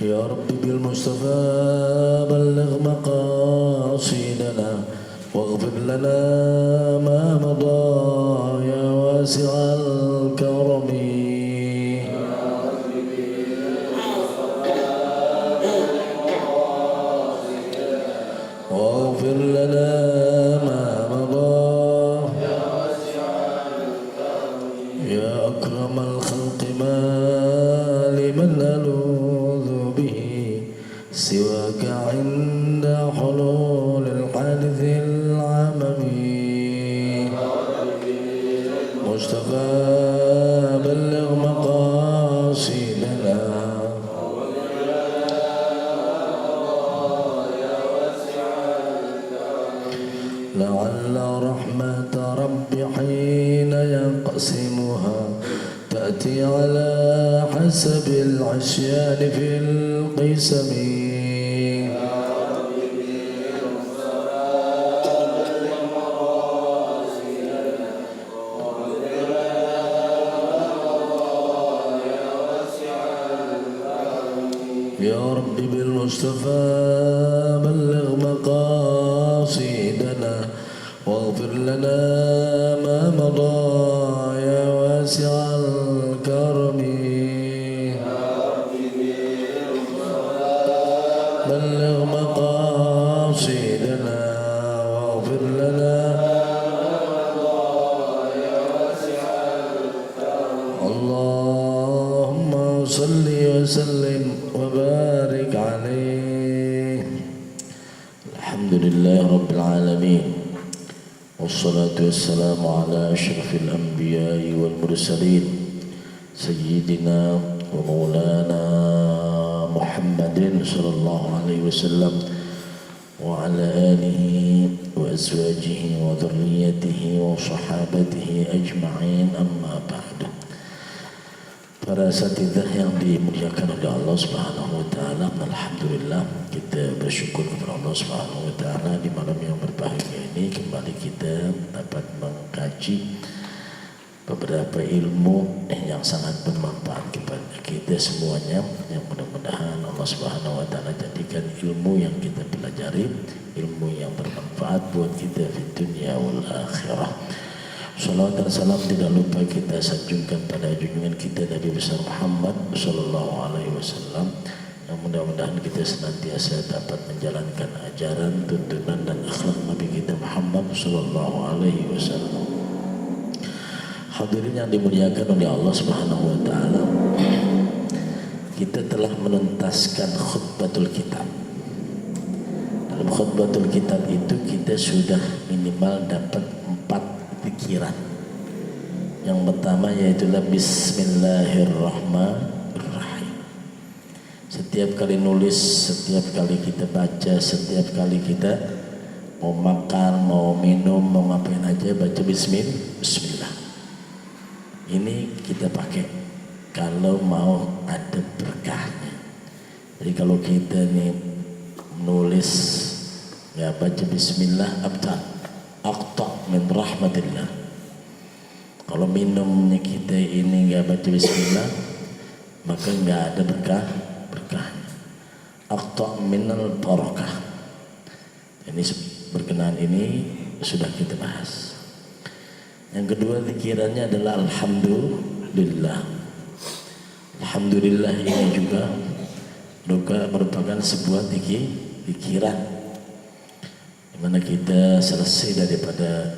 يا رب بالمصطفى بلغ مقاصدنا واغفر لنا ما مضى يا واسع الكرم. واغفر لنا ما مضى يا أكرم الخلق ما لمن نلوذ به سواك عند حلول الحادث العممي. مصطفى بلغ مقاصدنا لعل رحمة رب حين يقسمها تأتي على حسب العصيان في القسم. يا رب بالمصطفى بلغ مقاصدنا واغفر لنا ما مضى يا واسع الكرم. بلغ مقاصدنا واغفر لنا اللهم صل وسلم وبارك عليه. الحمد لله رب العالمين والصلاة والسلام على أشرف الأنبياء والمرسلين سيدنا ومولانا محمد صلى الله عليه وسلم وعلى آله وأزواجه وذريته وصحابته أجمعين. أما بعد. Para asatidzah yang dimuliakan oleh Allah Subhanahu wa taala, alhamdulillah kita bersyukur kepada Allah Subhanahu wa taala di malam yang berbahagia ini kembali kita dapat mengkaji beberapa ilmu yang sangat bermanfaat kepada kita semuanya, yang mudah-mudahan Allah Subhanahu wa taala jadikan ilmu yang kita pelajari ilmu yang bermanfaat buat kita di dunia wal akhirah. Salawat dan salam tidak lupa kita sanjungkan pada junjungan kita Nabi besar Muhammad sallallahu alaihi wasallam, yang mudah-mudahan kita senantiasa dapat menjalankan ajaran, tuntunan dan akhlak Nabi kita Muhammad sallallahu alaihi wasallam. Hadirin yang dimuliakan oleh Allah Subhanahu wa taala, kita telah menuntaskan khutbatul kitab. Dalam khutbatul kitab itu kita sudah minimal dapat 4 pikiran. Yang pertama yaitu Bismillahirrahmanirrahim. Setiap kali nulis, setiap kali kita baca, setiap kali kita mau makan, mau minum, mau ngapain aja baca Bismillah. Ini kita pakai kalau mau ada berkahnya. Jadi kalau kita nih nulis ya baca Bismillah aqta min rahmatillah. Kalau minumnya kita ini nggak baca Bismillah maka nggak ada berkahnya. Aqta minal barakah. Ini berkenaan ini sudah kita bahas. Yang kedua pikirannya adalah alhamdulillah. Alhamdulillah ini juga merupakan sebuah pikiran di mana kita selesai daripada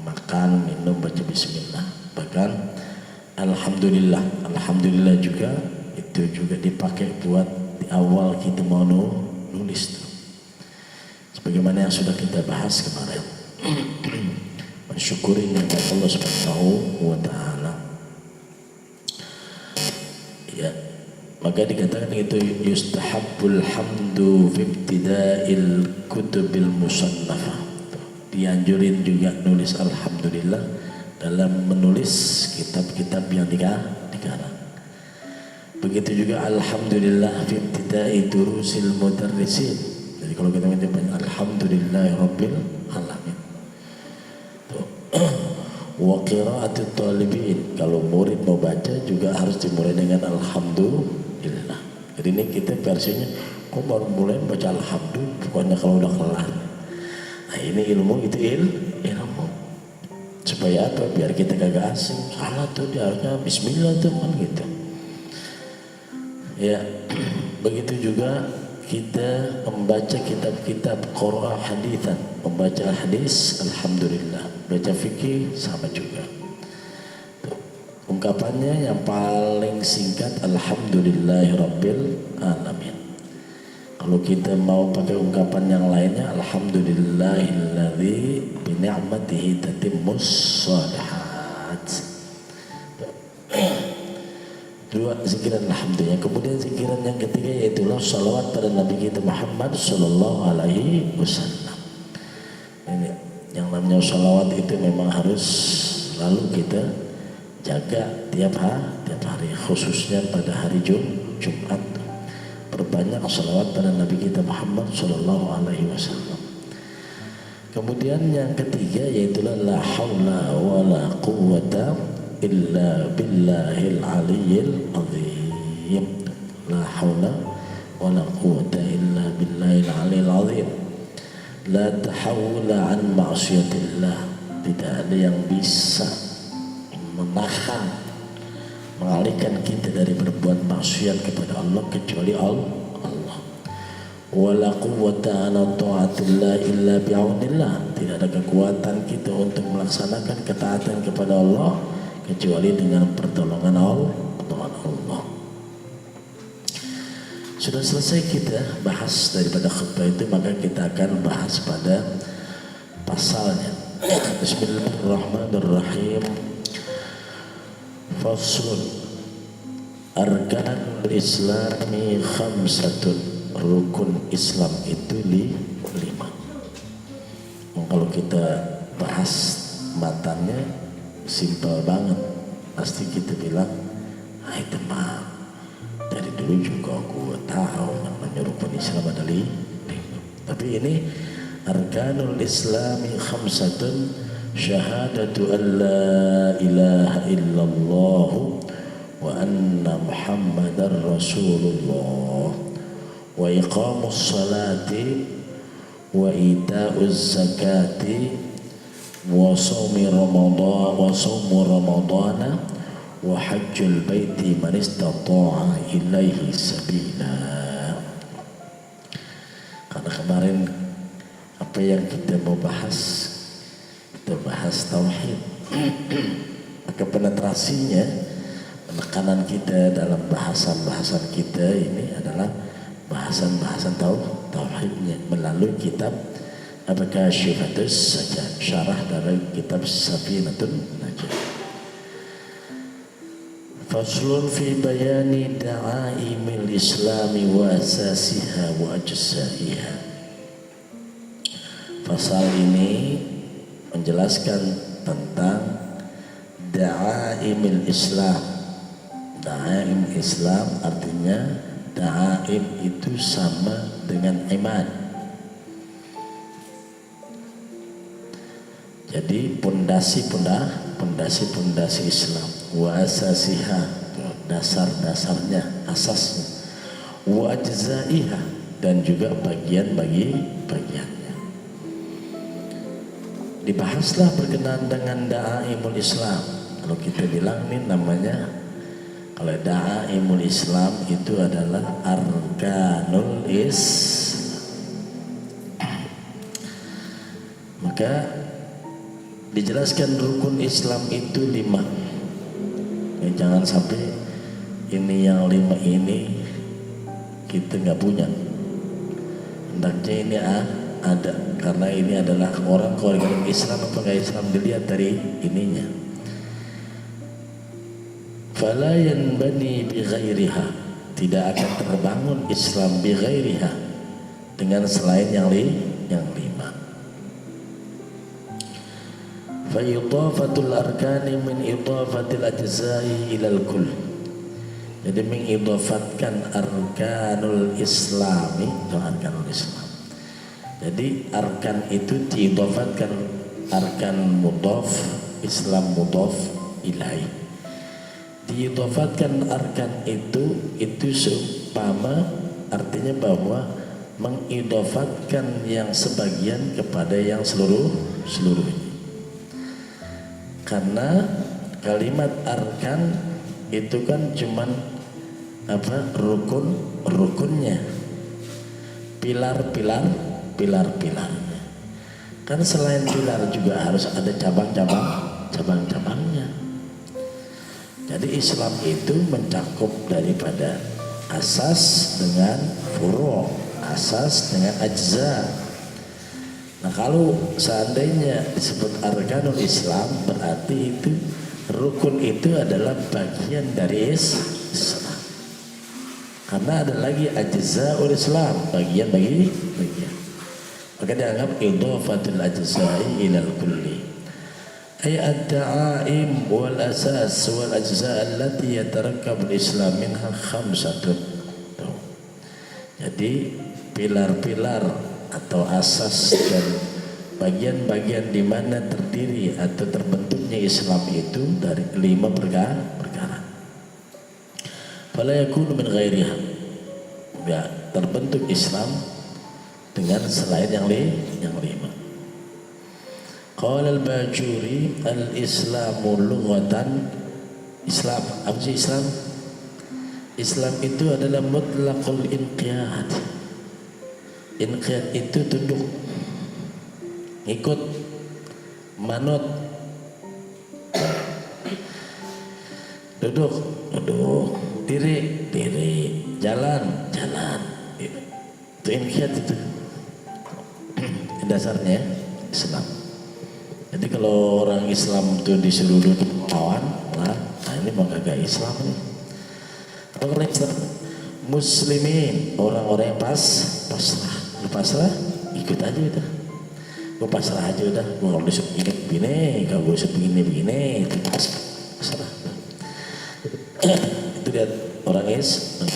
makan, minum, baca bismillah. Bahkan alhamdulillah juga itu juga dipakai buat di awal kita mau nulis. Sebagaimana yang sudah kita bahas kemarin. Mensyukuri nikmat Allah Subhanahu wa taala. Ya, maka dikatakan itu yustahabbul hamdu fi ibtida'il kutubil musannafah. Dianjurin juga nulis alhamdulillah dalam menulis kitab-kitab yang dikarang. Begitu juga alhamdulillah fi ibtida'i durusil mudarrisin. Jadi kalau kita menyebut alhamdulillahirabbil alamin. Wa qira'atut talibin, kalau murid mau baca juga harus dimulai dengan alhamdulillah. Jadi ini kita versinya kok baru mulai baca alhamdulillah pokoknya kalau udah kelar. Nah ini ilmu itu ilmu. Supaya apa? Biar kita kagak asing. Salah tuh dia harusnya bismillah tuh kan gitu. Ya, begitu juga kita membaca kitab-kitab Qur'an haditsan, membaca hadis alhamdulillah, baca fikih sama juga. Tuh. Ungkapannya yang paling singkat alhamdulillahirabbil alamin. Kalau kita mau pakai ungkapan yang lainnya alhamdulillahilladzi bi ni'matihi tatimmus shalihat. Dua zikiran alhamdulillah. Kemudian zikiran yang ketiga yaitu salawat pada Nabi kita Muhammad sallallahu alaihi wasallam. Ini yang namanya salawat itu memang harus selalu kita jaga tiap hari khususnya pada hari Jumat. Perbanyak salawat pada Nabi kita Muhammad sallallahu alaihi wasallam. Kemudian yang ketiga yaitu la haula wala quwwata illa billahil aliyyil azim. La haula wala quwwata illa billahil aliyyil azim. La tahawula an ma'siyatillah. Tidak ada yang bisa menahan, mengalihkan kita dari berbuat maksiat kepada Allah kecuali Allah. Wala quwwata ala ta'atillah illa bi'aunillah. Tidak ada kekuatan kita untuk melaksanakan ketaatan kepada Allah kecuali dengan pertolongan Allah. Sudah selesai kita bahas daripada khutbah itu, maka kita akan bahas pada pasalnya. Bismillahirrahmanirrahim. Faslun arkanul islami khamsatun. Rukun Islam itu 5. Kalau kita bahas matanya simpel banget, pasti kita bilang itu mah dari dulu juga gue tahu namanya rukun Islam ada 5. Tapi ini arkanul islami khamsatun. Syahadatu an la ilaha illallah wa anna muhammadar rasulullah wa iqamus salati wa ita'uz zakati wa sawmi ramadana wa hajjul baiti man istata'a ilaihi sabila. Karena kemarin apa yang kita mau bahas, kita bahas tauhid. Maka penetrasinya, penekanan kita dalam bahasan-bahasan kita ini adalah bahasan-bahasan tauhidnya melalui kitab Al-Kashifatus saja, syarah dari kitab Safinatun Najah. Faslun fi bayani da'aimil islami wa asasiha wa ajzaiha. Pasal ini menjelaskan tentang da'aimil Islam. Da'aim Islam artinya da'aim itu sama dengan iman. Jadi pondasi Islam. Wa asasiha, dasar-dasarnya, asasnya. Wa ajzaiha, dan juga bagian-bagiannya. Dibahaslah berkenaan dengan da'aimul Islam. Kalau kita bilang ini namanya, kalau da'aimul Islam itu adalah arkanul Islam. Maka dijelaskan rukun Islam itu 5. Jangan sampai ini yang 5 ini kita nggak punya. Hendaknya ini ada, karena ini adalah orang keluarga Islam apa nggak Islam dilihat dari ininya. Fala yanbani bi ghairiha, tidak akan terbangun Islam bi ghairiha, dengan selain yang 5. Fa idafatul arkani min idafatil ajzai ilal kull. Jadi mengidafatkan arkanul Islami atau arkanul Islam. Jadi arkan itu diidafatkan, arkan mudhaf, Islam mudhaf ilaih. Diidafatkan arkan itu umpama artinya bahwa mengidofatkan yang sebagian kepada yang seluruhnya. Karena kalimat arkan itu kan cuman rukunnya, pilar-pilarnya. Kan selain pilar juga harus ada cabang-cabangnya. Jadi Islam itu mencakup daripada asas dengan furu', asas dengan ajza. Nah kalau seandainya disebut arkanul Islam, berarti itu rukun itu adalah bagian dari Islam. Karena ada lagi ajza'ul Islam, bagian. Maka dianggap idhafatul ajza'i ilal kulli. Ay ad-da'aim wal asas wal ajza' allati yatarakkabul Islam minha khamsatun. Jadi pilar-pilar atau asas dan bagian-bagian di mana terdiri atau terbentuknya Islam itu dari 5 perkara. Fala yakunu min ghairiha. Ya, terbentuk Islam dengan selain yang 5. Qala al-Bajuri al-Islamu lughatan. Islam, apa sih Islam? Islam itu adalah mutlaqul inqiyad. Inqiyad itu tunduk, ikut, manut, duduk, diri, jalan. Itu inqiyad itu. Dasarnya Islam. Jadi kalau orang Islam itu disuruh duduk kawan, nah ini mah kagak Islam nih. Orang Islam muslimin, orang-orang yang pasrah, ikut aja udah. Gue pasrah aja udah. Gue kalau disuruh begini, kalau gue disuruh begini, itu pasrah. Itu lihat orang Islam.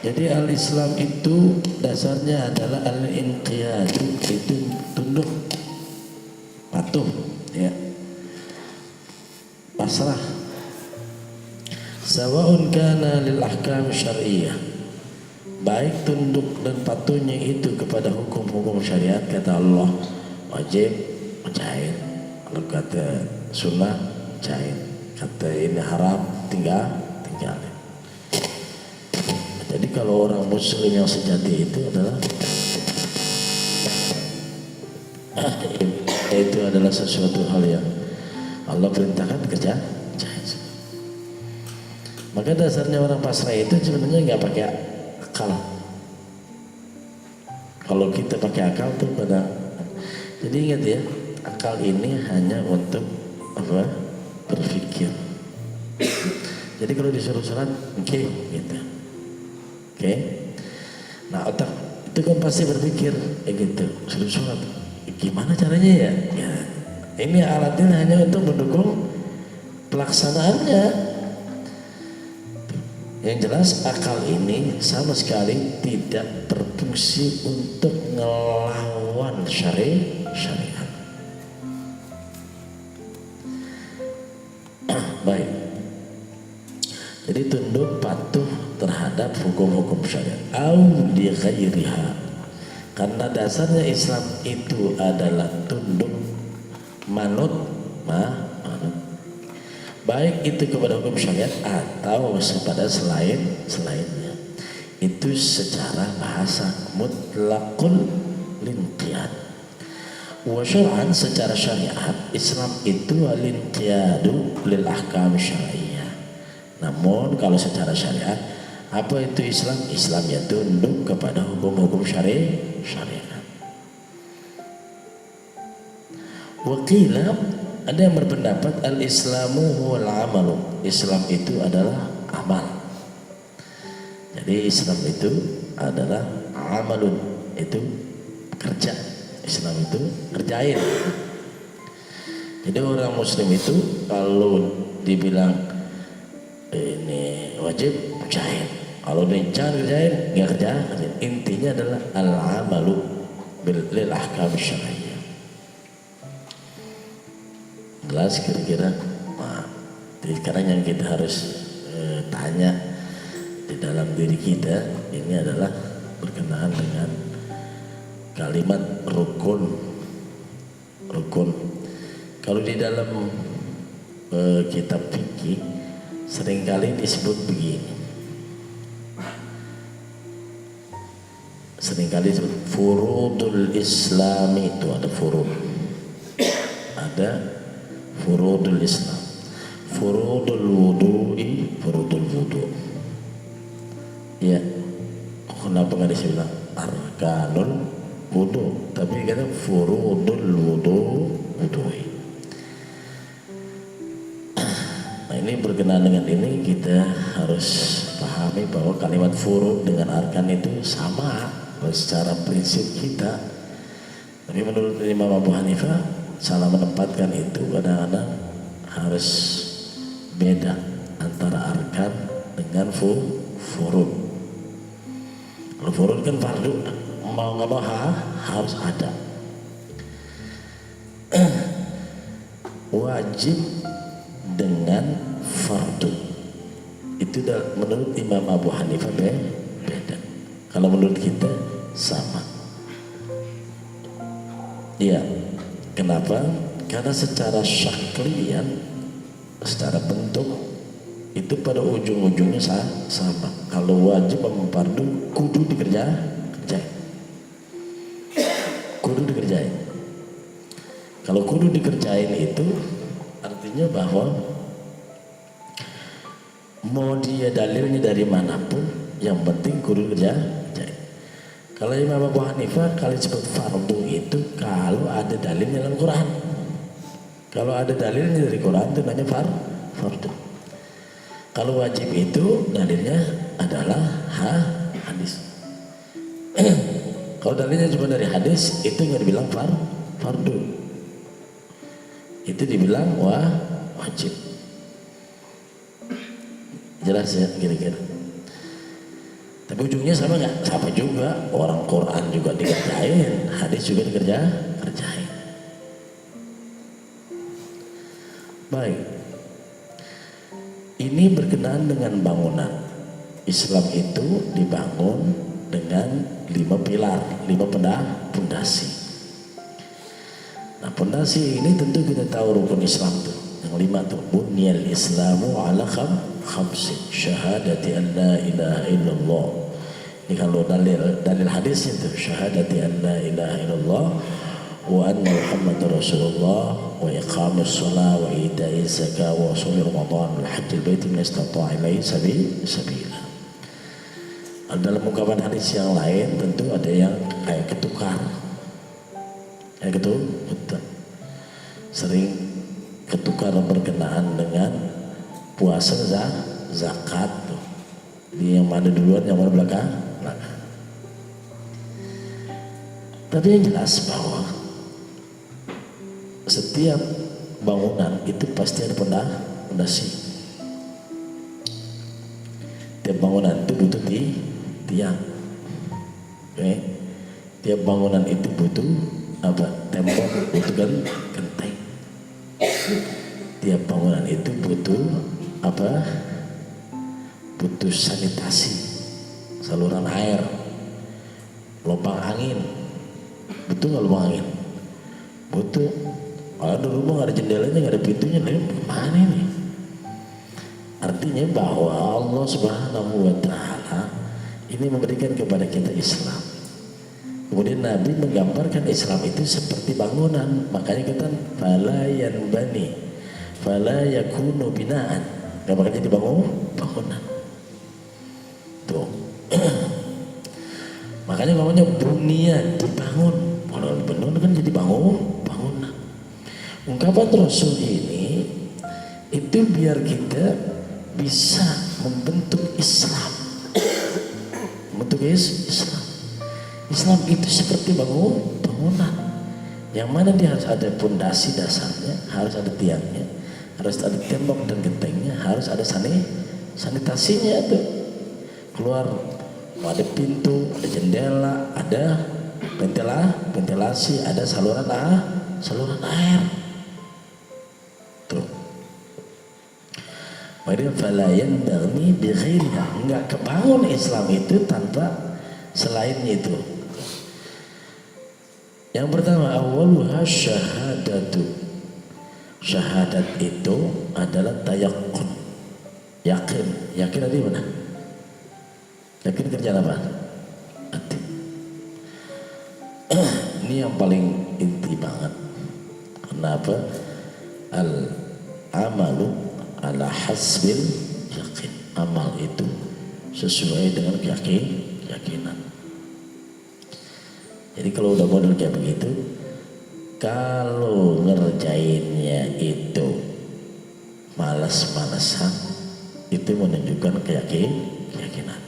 Jadi al-Islam itu dasarnya adalah al-inqiyad, itu tunduk, patuh, ya, pasrah. Sawa'un kana lil ahkam syar'iyyah, baik tunduk dan patuhnya itu kepada hukum-hukum syariat. Kata Allah wajib, cair. Kalau kata sunnah, cair. Kata ini haram, tinggalin. Jadi kalau orang muslim yang sejati itu adalah itu adalah sesuatu hal yang Allah perintahkan kerja. Maka dasarnya orang pasrah itu sebenarnya nggak pakai akal. Kalau kita pakai akal tuh pada, jadi ingat ya, akal ini hanya untuk berpikir. Jadi kalau disuruh sholat, oke, gitu. Oke. Nah otak itu kan pasti berpikir gitu, suruh sholat gimana caranya ya? Ini alatnya hanya untuk mendukung pelaksanaannya. Yang jelas akal ini sama sekali tidak berfungsi untuk ngelawan syariat. Baik. Jadi tunduk patuh terhadap hukum-hukum syariat. Au li ghairiha. Karena dasarnya Islam itu adalah tunduk, manut, baik itu kepada hukum syariat atau kepada selainnya. Itu secara bahasa mutlaqul linqiyad. Wa syar'an, secara syariat Islam itu al-inqiyadu lil ahkam syar'iyyah. Namun kalau secara syariat, apa itu Islam? Islam ya tunduk kepada hukum-hukum syariat. Wakila, ada yang berpendapat al-Islamu huwal amalu. Islam itu adalah amal. Jadi Islam itu adalah amalun, itu kerja. Islam itu kerjain. Jadi orang muslim itu kalau dibilang ini wajib kerjain, kalau dia jangan kerjain, nggak kerjain. Intinya adalah al-amalu bil ahkam syar'iyyah. Jelas kira-kira. Nah, jadi sekarang yang kita harus tanya, dalam diri kita ini adalah berkenaan dengan kalimat rukun. Kalau di dalam kitab fikih seringkali disebut begini, seringkali disebut furudul Islami. Itu ada furudul Islam, furudul wudu'i, furudul wudu'. Ya, kenapa nggak disebut arkanul wudu, tapi kata furudul wudu'i. Nah, ini berkenaan dengan ini kita harus pahami bahwa kalimat furud dengan arkan itu sama secara prinsip kita. Tapi menurut Imam Abu Hanifah salah menempatkan itu, kadang-kadang harus beda antara arkan dengan furud. Kalau furud kan fardu, mau nggak mau harus ada. Wajib dengan fardu itu menurut Imam Abu Hanifah beda. Kalau menurut kita sama. Iya. Kenapa? Karena secara syaklian, secara bentuk itu pada ujung-ujungnya sama. Kalau wajib sama fardu kudu dikerjain. Kalau kudu dikerjain itu artinya bahwa mau dia dalilnya dari manapun, yang penting kudu kerjain. Kalau Imam Abu Hanifah kali sebut fardu itu kalau ada dalilnya dalam Quran. Kalau ada dalilnya dari Quran itu namanya fardu. Kalau wajib itu dalilnya adalah hadis. Kalau dalilnya cuma dari hadis itu nggak dibilang fardu. Itu dibilang wajib. Jelas ya kira-kira. Tapi ujungnya sama nggak? Sama juga. Orang Quran juga dikerjain, hadis juga dikerjain. Baik. Ini berkenaan dengan bangunan. Islam itu dibangun dengan 5 pilar, 5 pondasi. Nah, pondasi ini tentu kita tahu rukun Islam tuh. Yang 5 tuh, bunyal Islamu ala khamsin, syahadati an la ilaha illallah. Ini kalau dalil hadisnya tuh, syahadati an la ilaha illallah wa anna Muhammadar Rasulullah wa iqamis shalah wa ita'iz zakah wa shaum Ramadan wa hajjil baiti man istata'a ilaihi sabila. Dalam ungkapan hadis yang lain tentu ada yang kayak ketukar. Kayak gitu, betul. Sering ketukar berkenaan dengan puasa, zakat tuh. Jadi yang mana duluan, yang mana belakang. Tapi yang jelas bahwa setiap bangunan itu pasti ada pondasi. Tiap bangunan itu butuh tiang. Okay. Tiap bangunan itu butuh tembok, butuh genteng. Tiap bangunan itu butuh butuh sanitasi, saluran air, lubang angin. Butuh nggak lubang angin? Butuh. Kalau ada rumah nggak ada jendelanya, nggak ada pintunya, mana ini? Artinya bahwa Allah Subhanahu wa Ta'ala ini memberikan kepada kita Islam. Kemudian Nabi menggambarkan Islam itu seperti bangunan. Makanya kita fala yanbani fala yakunu binaan. Gak bakal jadi bangunan. Tuh. Makanya namanya bunyian, dibangun. Kalau dibangun kan jadi bangunan. Ungkapan Rasul ini itu biar kita bisa membentuk Islam. Membentuk Islam. Islam itu seperti bangunan. Yang mana dia harus ada pondasi dasarnya, harus ada tiangnya, harus ada tembok dan gentengnya, harus ada sanitasinya tuh. Keluar ada pintu, ada jendela, ada ventilasi, ada saluran air. Tuh. Makanya fala yanbaghi bi ghairiha, enggak kebangun Islam itu tanpa selainnya itu. Yang pertama, awwaluha syahadatu. Syahadat itu adalah tayaqqun, yakin. Yakin ada di mana? Yakin kerjaan apa? Hati. Ini yang paling inti banget. Kenapa? Al-amalu ala hasbil yakin. Amal itu sesuai dengan keyakinan. Jadi kalau udah model kayak begitu, kalau ngerjainnya itu malas-malasan, itu menunjukkan keyakinan.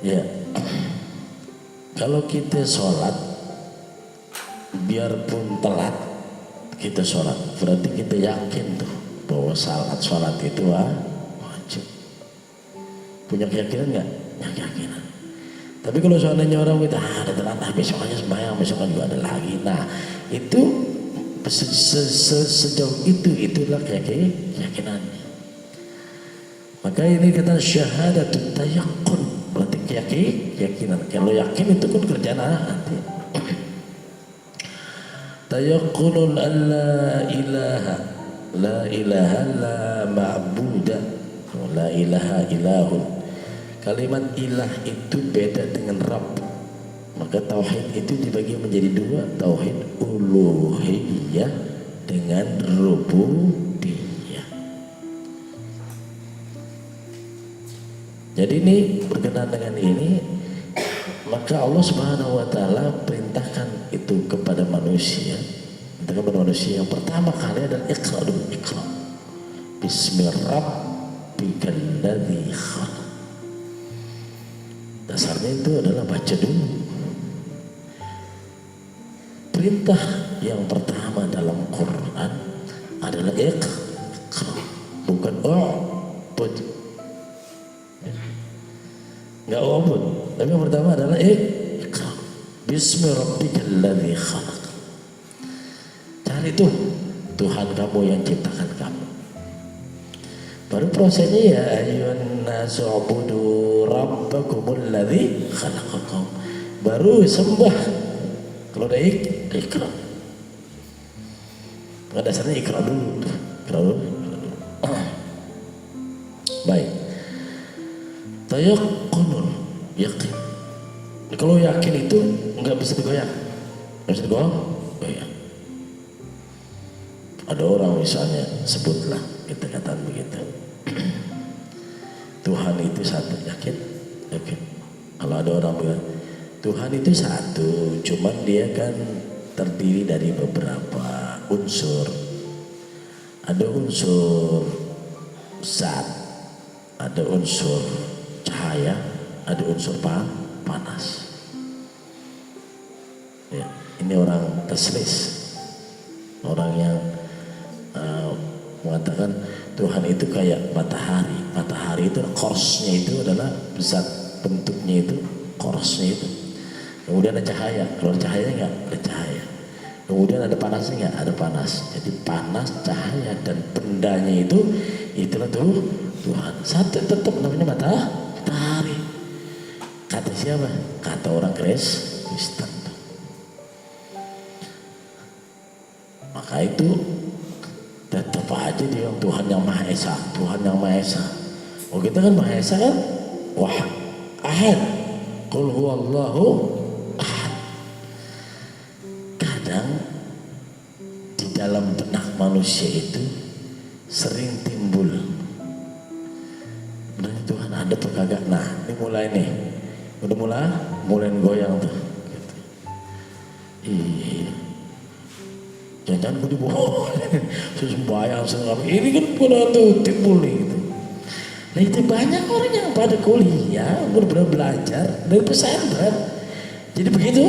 Ya, kalau kita sholat, biarpun telat, kita sholat, berarti kita yakin tuh bahwa sholat itu wajib. Punya keyakinan nggak? Ya, keyakinan. Tapi kalau seandainya orang kita ada telat, besok aja sembahyang, besok juga ada lagi. Nah, itu sejauh itulah keyakinannya. Maka ini kata syahadatut tayaqqun, berarti keyakinan. Kalau yakin itu kan kerjaan hati. Tayaqqunun an la ilaha la ma'buda la ilaha ilahun. Kalimat ilah itu beda dengan Rabb. Maka tauhid itu dibagi menjadi dua, tauhid uluhiyah dengan rububiyah. Jadi ini berkenaan dengan ini, maka Allah Subhanahu wa taala perintahkan itu kepada manusia. Kepada manusia yang pertama kali adalah iqra dulu, iqra. Bismillahirrahmanirrahim. Dasarnya itu adalah baca dulu. Perintah yang pertama dalam Quran adalah iqra, bukan ubud. Enggak ubud, tapi yang pertama adalah iqra. Bismi rabbikal ladzi khalaq. Cari itu Tuhan kamu yang ciptakan kamu. Baru prosesnya ya ayyuhan nasu ubudu rabbakumul ladzi khalaqakum. Baru sembah. Kalau udah ikra. Pada dasarnya ikra dulu. Baik. Tayaqqunun, yakin. Kalau yakin itu enggak bisa digoyang. Enggak bisa digoyang. Ada orang misalnya, sebutlah kita katakan begitu. Tuhan itu satu, yakin? Kalau ada orang bilang Tuhan itu satu, cuman dia kan terdiri dari beberapa unsur. Ada unsur zat, ada unsur cahaya, ada unsur panas. Ya, ini orang taslis, orang yang mengatakan Tuhan itu kayak matahari. Matahari itu korsnya itu adalah zat, bentuknya itu korsnya itu. Kemudian ada cahaya. Kalau cahaya enggak ada cahaya. Kemudian ada panasnya enggak ada panas. Jadi panas, cahaya dan bendanya itu itulah tuh Tuhan. Satu tetap namanya matahari. Kata siapa? Kata orang Kristen. Maka itu tetap aja dia Tuhan yang Maha Esa, Tuhan yang Maha Esa. Oh kita kan Maha Esa kan? Wah, ahad. Qul huwallahu ahad. Kadang di dalam benak manusia itu sering timbul benar Tuhan ada tuh kagak. Nah ini mulai nih, udah mulai goyang tuh gitu. Iya, jangan gue dibohong sembahyang ini kan pernah tuh timbul nih gitu. Nah itu banyak orang yang pada kuliah benar-benar belajar dari pesantren. Jadi begitu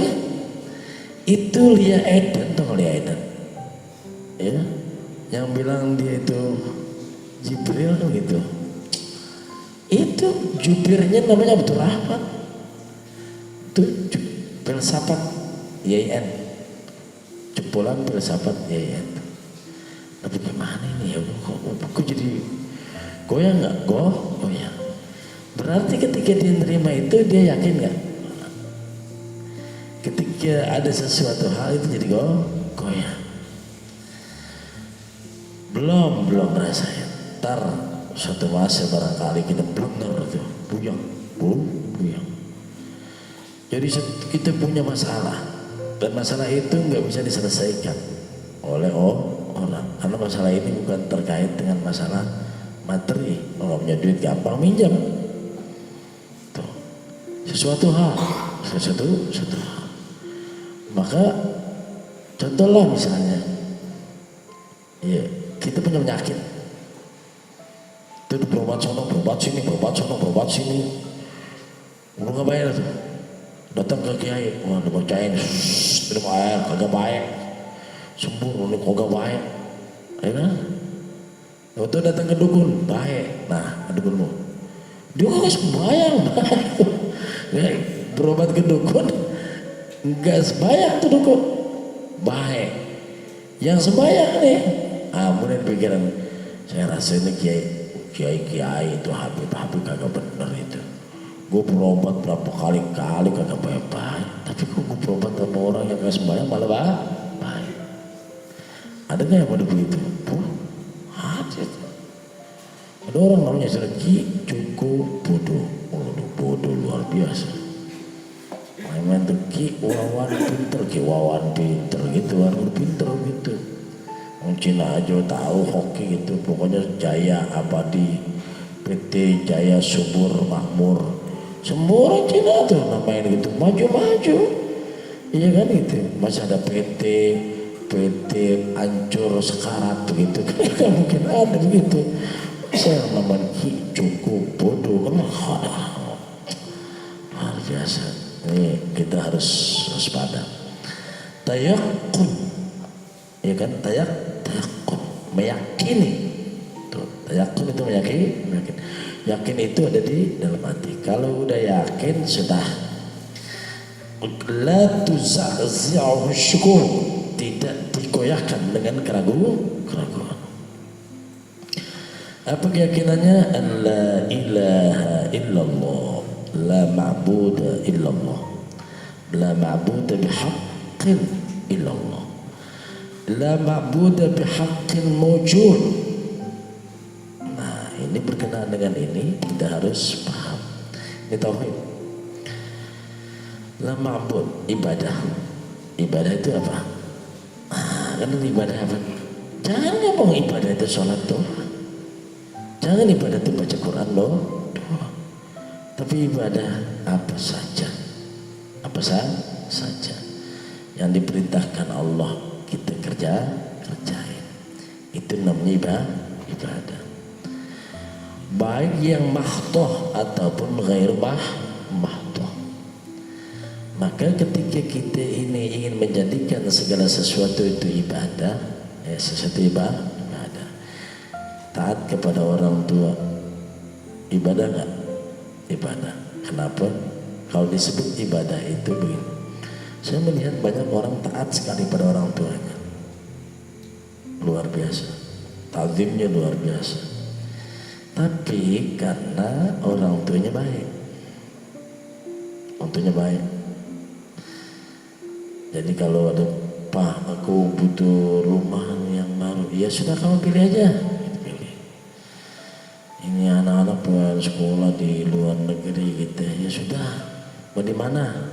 itu Lia Eden tuh, Lia Eden ya, yang bilang dia itu Jibril tuh gitu. Itu jubirnya namanya Abdul Rahman tuh, filsafat YIN, jebolan filsafat YIN. Tapi gimana ini ya, kok jadi goyang nggak? Goyang. Berarti ketika dia nerima itu dia yakin nggak? Ketika ada sesuatu hal itu jadi goyang. Belum rasain. Ntar suatu masa barangkali kita blunder tuh, buyang. Jadi kita punya masalah dan masalah itu nggak bisa diselesaikan oleh orang, karena masalah ini bukan terkait dengan masalah materi. Kalau punya duit gampang minjam. Tuh. Sesuatu hal. Maka contohlah misalnya, ya kita punya penyakit, itu berobat sono, sini, udah nggak bayar tuh. Datang ke kiai, wah dibacain, minum air, kagak baik, sembuh, ini kagak baik, ya kan? Waktu datang ke dukun, baik, nah dukunmu, dia kagak sembahyang, baik, berobat ke dukun, nggak sembahyang tuh dukun, baik, yang sembahyang nih, kemudian pikiran, saya rasa ini kiai itu Habib kagak bener itu. Gue berobat berapa kali kagak baik-baik, tapi kok gue berobat sama orang yang gak sembahyang malah baik. Ada gak yang pada begitu? Ada orang namanya Ki Cukup bodoh. Bodoh luar biasa. Main tuh Ki Wawan pinter gitu, orang pinter gitu. Orang Cina aja tahu hoki gitu, pokoknya Jaya Abadi, PT Jaya Subur Makmur. Semua orang Cina tuh namanya gitu, maju, iya kan gitu. Masih ada PT hancur sekarat begitu, kan mungkin ada begitu. Saya namanya Cukup bodoh, kan luar biasa. Ini kita harus waspada. Tayakun, ya kan, tayakun, meyakini. Tuh, tayakun itu meyakini. Yakin itu ada di dalam hati. Kalau udah yakin sudah, la tuza'zi'uhu syukur, tidak digoyahkan dengan keraguan. Apa keyakinannya? An la ilaha illallah, la ma'buda illallah, la ma'buda bihaqqin illallah, la ma'buda bihaqqin mawjud. Ini berkenaan dengan ini kita harus paham. Ini tauhid. La ma'bud, ibadah itu apa? Kan ibadah apa? Jangan ngomong ibadah itu sholat doa. Jangan ibadah itu baca Quran doa. Tapi ibadah apa saja yang diperintahkan Allah kita kerjain. Itu namanya ibadah. Baik yang mahdoh ataupun ghair mahdoh. Maka ketika kita ini ingin menjadikan segala sesuatu itu ibadah, sesuatu ibadah, taat kepada orang tua, ibadah nggak? Ibadah. Kenapa? Kalau disebut ibadah itu begini, saya melihat banyak orang taat sekali pada orang tuanya, luar biasa, ta'zimnya luar biasa. Tapi karena orang tuanya baik, jadi kalau ada, Pak aku butuh rumah yang baru, ya sudah kamu pilih aja. Ini anak-anak pengen sekolah di luar negeri gitu, ya sudah, mau di mana?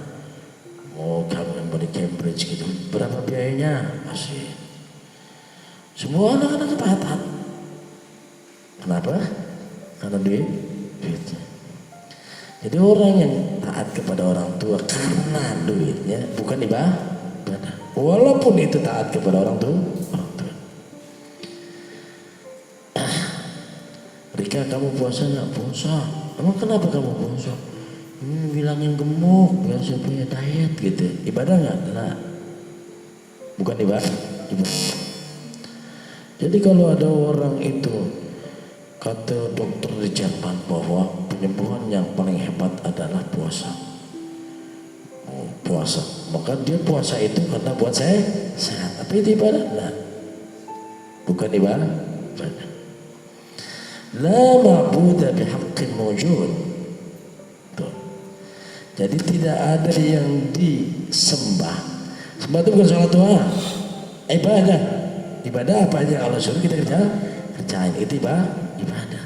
Mau kamu di Cambridge gitu, berapa biayanya? Kasih. Semua anak-anak taat. Kenapa? Karena duitnya. Jadi orang yang taat kepada orang tua karena duitnya, bukan ibadah. Walaupun itu taat kepada orang tua. Rika, kamu puasa nggak? Puasa. Emang kenapa kamu puasa? Bilangin gemuk biar supaya diet gitu. Ibadah nggak? Nah, bukan ibadah. Jadi kalau ada orang itu, kata dokter di Jerman bahwa penyembuhan yang paling hebat adalah puasa. Puasa, maka dia puasa itu karena buat saya sehat. Tapi itu ibadah? Nah, bukan ibadah. La ma'buda bihaqqin mawjud. Tuh. Jadi tidak ada yang disembah. Sembah itu bukan sholat doa, ibadah. Ibadah apa aja Allah suruh kita kerjain, itu ibadah.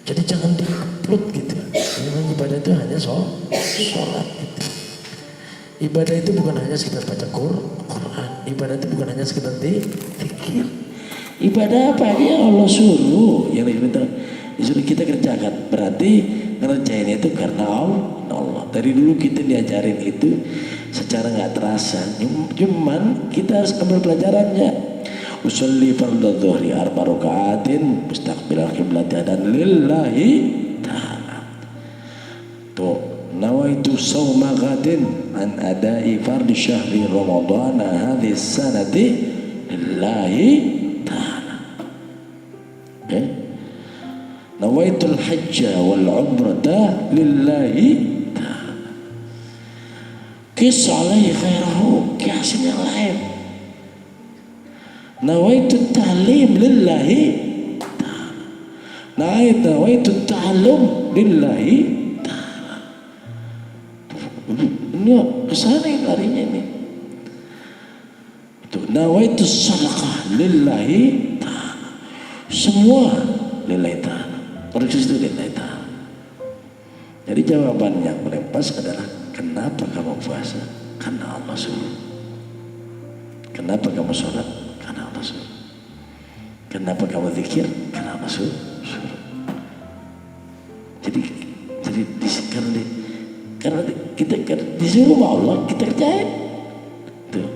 Jadi jangan diplot gitu. Memang ibadah itu hanya sholat gitu. Ibadah itu bukan hanya sekedar baca Quran. Ibadah itu bukan hanya sekedar zikir. Ibadah apa aja yang Allah suruh, yang disuruh kita kerjakan. Berarti ngerjain itu karena Allah. Dari dulu kita diajarin itu secara nggak terasa. Cuman kita harus ambil pelajarannya. Usolli fardhu dhuhri arba rakaatin mustaqbilal qiblati dan lillahi ta'ala. Tuh, nawaitu sawma ghadin an adai fardhi syahri ramadhan hadhihi sanati lillahi ta'ala. Okay? Nawaitul hajja wal umrata lillahi ta'ala. Qis alaihi khairahu, kiasin yang lain. Nawaitu ta'lim lillahi ta'ala. Nawaitu ta'allum lillahi ta'ala. Ini kesana yang larinya ini. Itu nawaitu sadaqah lillahi ta'ala. Semua lillahi ta'ala. Proses itu lillahi ta'ala. Jadi jawaban yang paling pas adalah kenapa kamu puasa? Karena Allah suruh. Kenapa kamu sholat? Karena Allah suruh. Kenapa kamu zikir? Karena Allah suruh. Jadi karena kita disuruh sama Allah, kita kerjain. Tuh.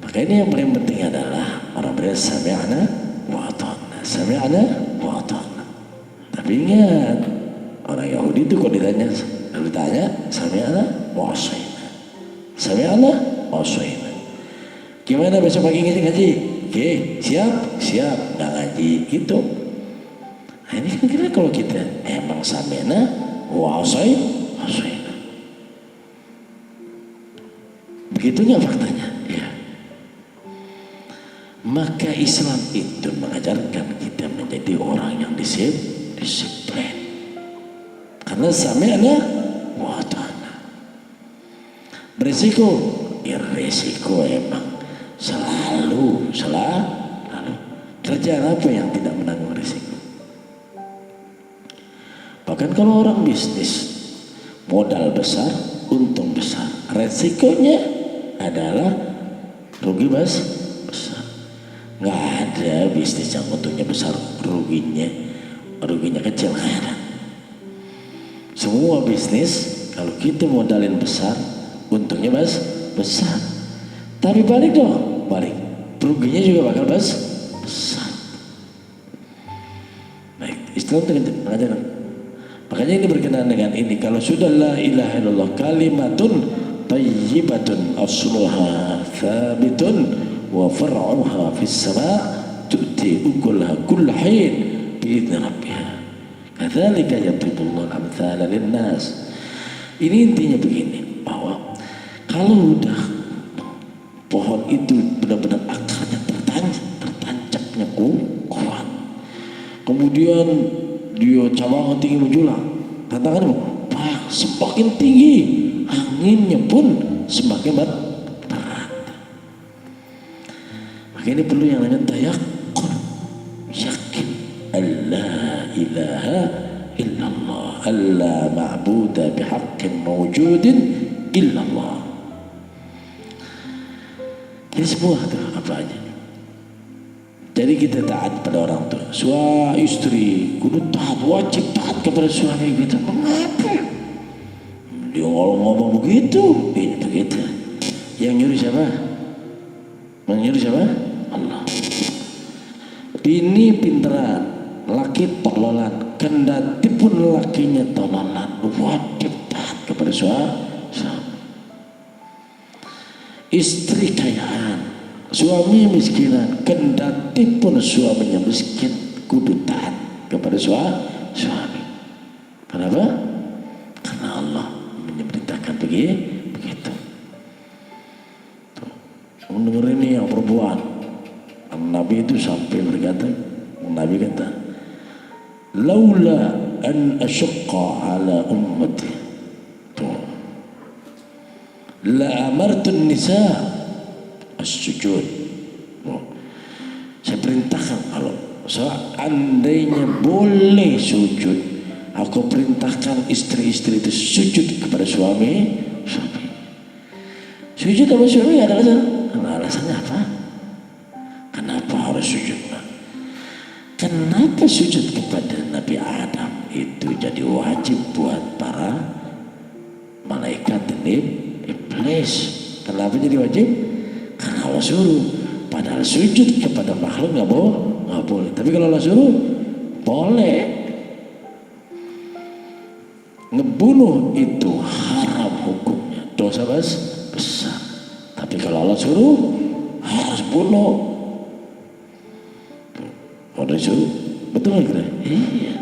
Maka ini yang paling penting adalah orang berkata sami'na wa ata'na, sami'na wa ata'na. Tapi ingat, orang Yahudi itu kalau ditanya sami'na wa asayna, sami'na wa asayna. Gimana besok pagi ngaji? Oke, siap, nggak ngaji gitu. Nah ini kan kira kalau kita emang sami'na wa asayna. Begitunya faktanya. Ya. Maka Islam itu mengajarkan kita menjadi orang yang disiplin. Karena sami'na wa ata'na. Beresiko? Ya resiko emang. Selalu kerjaan apa yang tidak menanggung risiko. Bahkan kalau orang bisnis modal besar, untung besar, resikonya adalah rugi besar. Nggak ada bisnis yang untungnya besar, ruginya kecil, nggak ada. Semua bisnis kalau kita modalin besar, untungnya besar. Tapi balik, ruginya juga bakal besar. Baik, Islam mengajarkan. Makanya ini berkenaan dengan ini. Kalau sudah la ilaha illallah kalimatun tayyibatun asluha thabitun wa far'uha fis sama' tu'ti ukulaha kulla hin bi'idni rabbiha. Kadzalika yadribullahu al-amthala linnas. Ini intinya begini, bahwa kalau udah pohon itu benar-benar akarnya tertancapnya kuat, kemudian dia cabangnya tinggi menjulang, tantangannya semakin tinggi, anginnya pun semakin berat. Maka ini perlu yang namanya tayaqqun, yakin Allah ilaha illallah, alla ma'buda bihaqqin mawjudin illallah. Ini semua tuh apa aja. Jadi kita taat pada orang tua, istri kudu taat, wajib taat kepada suami kita. Mengapa? Dia ngomong begitu, begitu. Yang nyuruh siapa? Allah. Bini pinteran, laki tololan, kendati pun lakinya tololan, wajib taat kepada suami. Istri kayaan, suami miskinan, kendati pun suaminya miskin, kudu taat kepada suami. Kenapa? Karena Allah memerintahkan begitu. Mendengar ini yang perempuan, Nabi itu sampai berkata, Nabi kata, laula an asyqa ala ummati la amartu nisa as-sujud. Saya perintahkan kalau seandainya boleh sujud, aku perintahkan istri-istri itu sujud kepada suami. Sujud sama suami ada alasan. Alasannya apa? Kenapa harus sujud? Kenapa sujud kepada Nabi Adam itu jadi wajib buat para malaikat dan iblis? Kenapa jadi wajib? Karena Allah suruh. Padahal sujud kepada makhluk nggak boleh. Tapi kalau Allah suruh boleh. Ngebunuh itu haram hukumnya, dosa besar. Tapi kalau Allah suruh harus bunuh. Kalau disuruh betul nggak? Iya.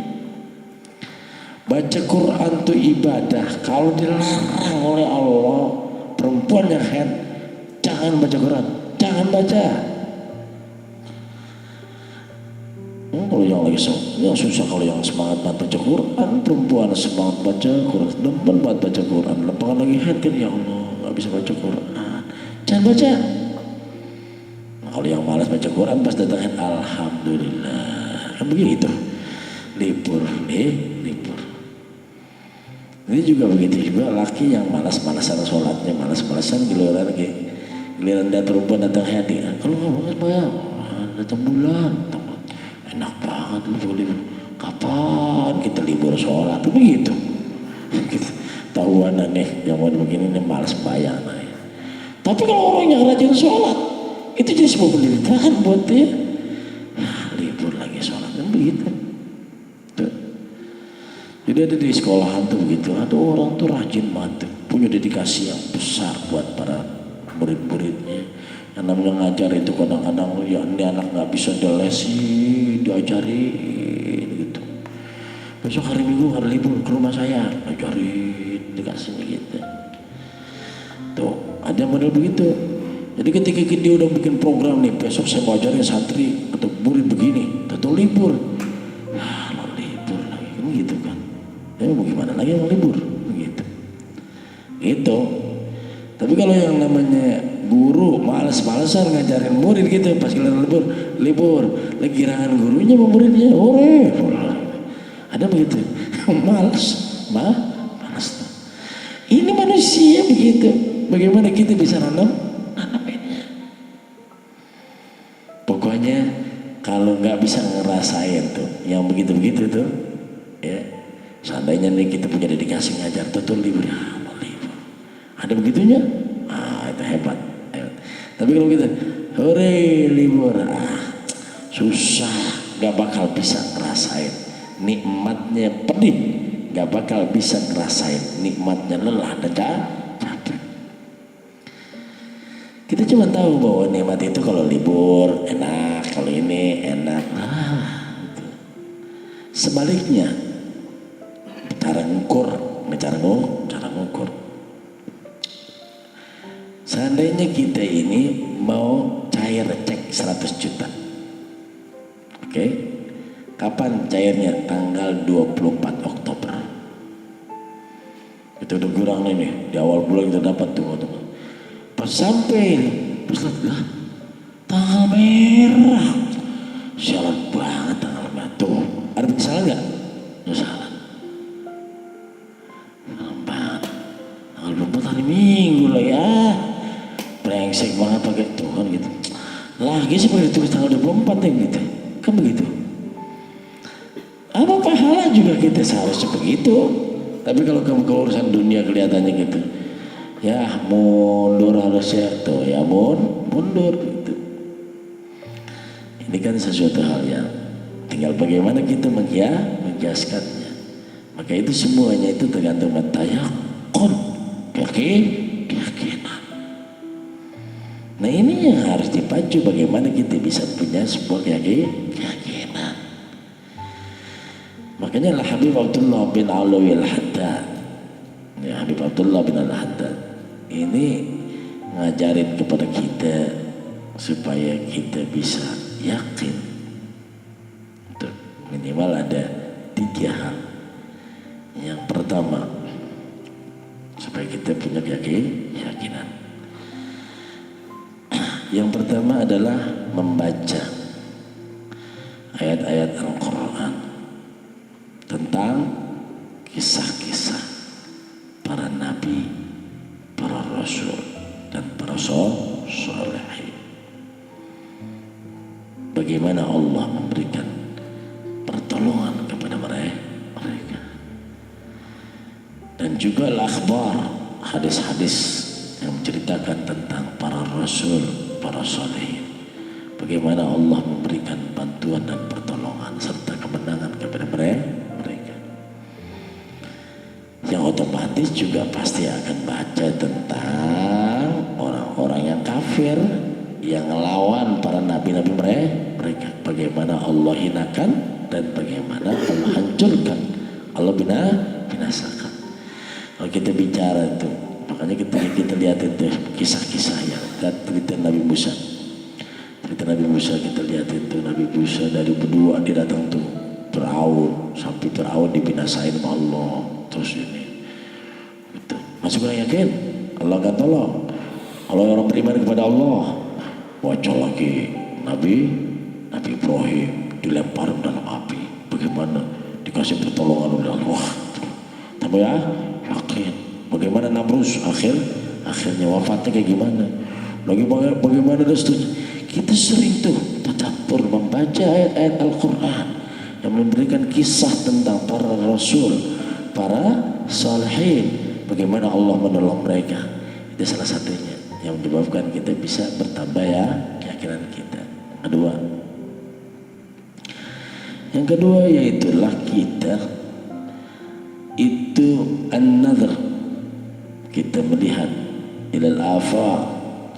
Baca Quran itu ibadah. Kalau dilarang oleh Allah, perempuan yang haid jangan baca Quran, jangan baca. Kalau yang lagi susah, kalau yang semangat banget baca Quran, perempuan semangat baca Quran, demen banget baca Quran, lepas lagi haid kan, ya Allah nggak bisa baca Quran, jangan baca. Nah, kalau yang malas baca Quran pas datangin alhamdulillah, kan begitu. Libur. Ini juga begitu juga laki yang malas-malasan sholatnya, malas-malasan giliran dia perempuan datang haid, kalau nggak banget bayang, datang bulan. Enak banget lu boleh. Kapan kita libur sholat? Begitu. Tahuan nih yang mau begini nih malas bayang. Tapi kalau orang yang rajin sholat itu jadi sebuah penderitaan buat dia. Libur lagi sholat kan begitu. Tuh. Jadi ada di sekolahan tuh begitu. Ada orang tuh rajin banget, punya dedikasi yang besar buat para murid-muridnya. Yang namanya ngajar itu kadang-kadang ya ini anak nggak bisa dilesi, diajarin gitu. Besok hari Minggu hari libur ke rumah saya, ajarin, dikasih begitu. Tuh ada model begitu. Jadi ketika dia udah bikin program nih, besok saya mau ajarin santri atau murid begini, tentu libur. Lo libur lagi, kan gitu kan? Ya mau gimana lagi mau libur, begitu. Gitu. Tapi kalau yang namanya guru malas-malasan ngajarin murid gitu, pas giliran libur lagi girangan gurunya sama muridnya, ada begitu. malas. Ini manusia begitu. Bagaimana kita bisa nanaminnya? Pokoknya kalau nggak bisa ngerasain tuh yang begitu-begitu tuh, ya seandainya nih kita punya dedikasi ngajar tuh libur, ada begitunya, itu hebat. Tapi kalau kita hore libur, susah, gak bakal bisa ngerasain nikmatnya pedih, gak bakal bisa ngerasain nikmatnya lelah dan capek. Kita cuma tahu bahwa nikmat itu kalau libur enak, kalau ini enak. Sebaliknya cara ngukur. Seandainya kita ini mau cair cek 100 juta. Oke. Kapan cairnya? Tanggal 24 Oktober. Itu udah kurang nih, di awal bulan kita dapat tuh. Pas sampai lah, tanggal merah. Sialan banget tanggal merah tuh. Ada salah nggak? Nggak salah. Tanggal 24 hari Minggu lah ya. Brengsek banget pakai Tuhan gitu. Lagi sih pakai tulis tanggal 24 ya gitu. Kan begitu. Apa pahala juga kita seharusnya begitu. Tapi kalau kamu ke urusan dunia kelihatannya gitu. Ya mundur harusnya tuh ya mundur gitu. Ini kan sesuatu hal yang tinggal bagaimana kita menghiaskannya. Maka itu semuanya itu tergantung tayakun, keyakinan. Nah ini yang harus dipacu, bagaimana kita bisa punya sebuah keyakinan. Makanya Habib Abdullah bin Alwi al-Haddad, ya Habib Abdullah bin al-Haddad ini ngajarin kepada kita supaya kita bisa yakin minimal ada 3 hal. Yang pertama, supaya kita punya keyakinan. Yang pertama adalah membaca ayat-ayat Al-Quran tentang kisah-kisah para nabi, para rasul, dan para sholihin. Bagaimana Allah memberikan pertolongan kepada mereka. Dan juga al-akhbar, hadis-hadis yang menceritakan tentang para rasul, para sholihin. Bagaimana Allah memberikan bantuan dan pertolongan serta kemenangan kepada mereka. Yang otomatis juga pasti akan baca tentang orang-orang yang kafir, yang melawan para nabi-nabi mereka. Bagaimana Allah hinakan dan bagaimana Allah hancurkan, Allah binasakan. Kalau kita bicara itu, makanya kita lihat itu kisah-kisah yang cerita Nabi Musa. Cerita Nabi Musa kita lihat itu, Nabi Musa dari berdua dia datang tuh Firaun, sampai Firaun dibinasain sama Allah. Terus ini gitu. Masih kurang yakin Allah akan tolong. Kalau orang beriman kepada Allah, baca lagi Nabi Ibrahim dilempar dalam api, bagaimana dikasih pertolongan oleh Allah. Tambah ya yakin. Bagaimana Namrus akhirnya wafatnya kayak gimana. Bagaimana dan seterusnya. Kita sering tuh tadabbur membaca ayat-ayat Al-Quran yang memberikan kisah tentang para rasul, para sholihin, bagaimana Allah menolong mereka. Itu salah satunya yang menyebabkan kita bisa bertambah ya keyakinan kita. Yang kedua yaitulah kita itu an-nadhr, kita melihat ilal afaq,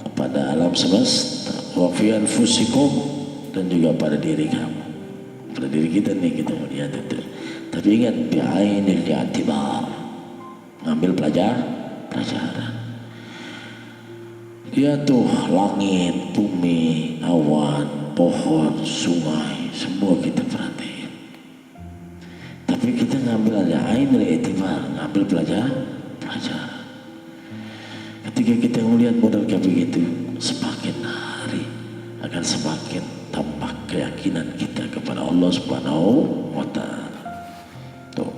kepada alam semesta, wa fi anfusikum, dan juga pada diri kamu, pada diri kita nih, kita melihat itu. Tapi ingat bi'ainil i'tibar, ngambil pelajaran. Ya tuh langit, bumi, awan, pohon, sungai, semua kita perhatiin. Tapi kita ngambil aja ainul i'tibar, ngambil pelajaran. Ketika kita melihat model kayak begitu, semakin hari akan semakin tambah keyakinan kita kepada Allah Subhanahu wa Ta'ala. Tuh.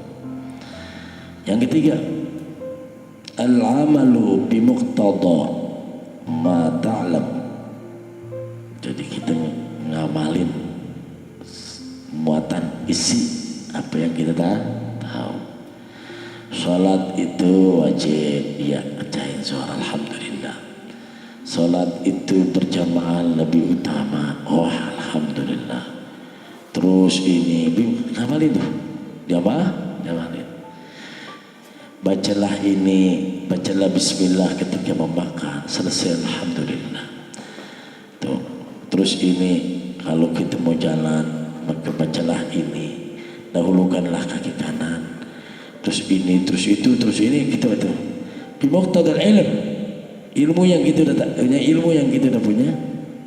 Yang ketiga, al-amalu bimuqtada ma ta'lam. Jadi kita ngamalin muatan isi apa yang kita tahu. Salat itu wajib, ya kerjain suara alhamdulillah. Salat itu berjamaah lebih utama, oh alhamdulillah. Terus ini ngamalin tuh, ngamalin. Bacalah bismillah ketika membakar, selesai alhamdulillah. Tuh. Terus ini kalau kita mau jalan, maka bacalah ini, dahulukanlah kaki kanan. Terus ini, terus itu, terus ini, kita betul. Bimuqtadal ilmu yang kita udah punya,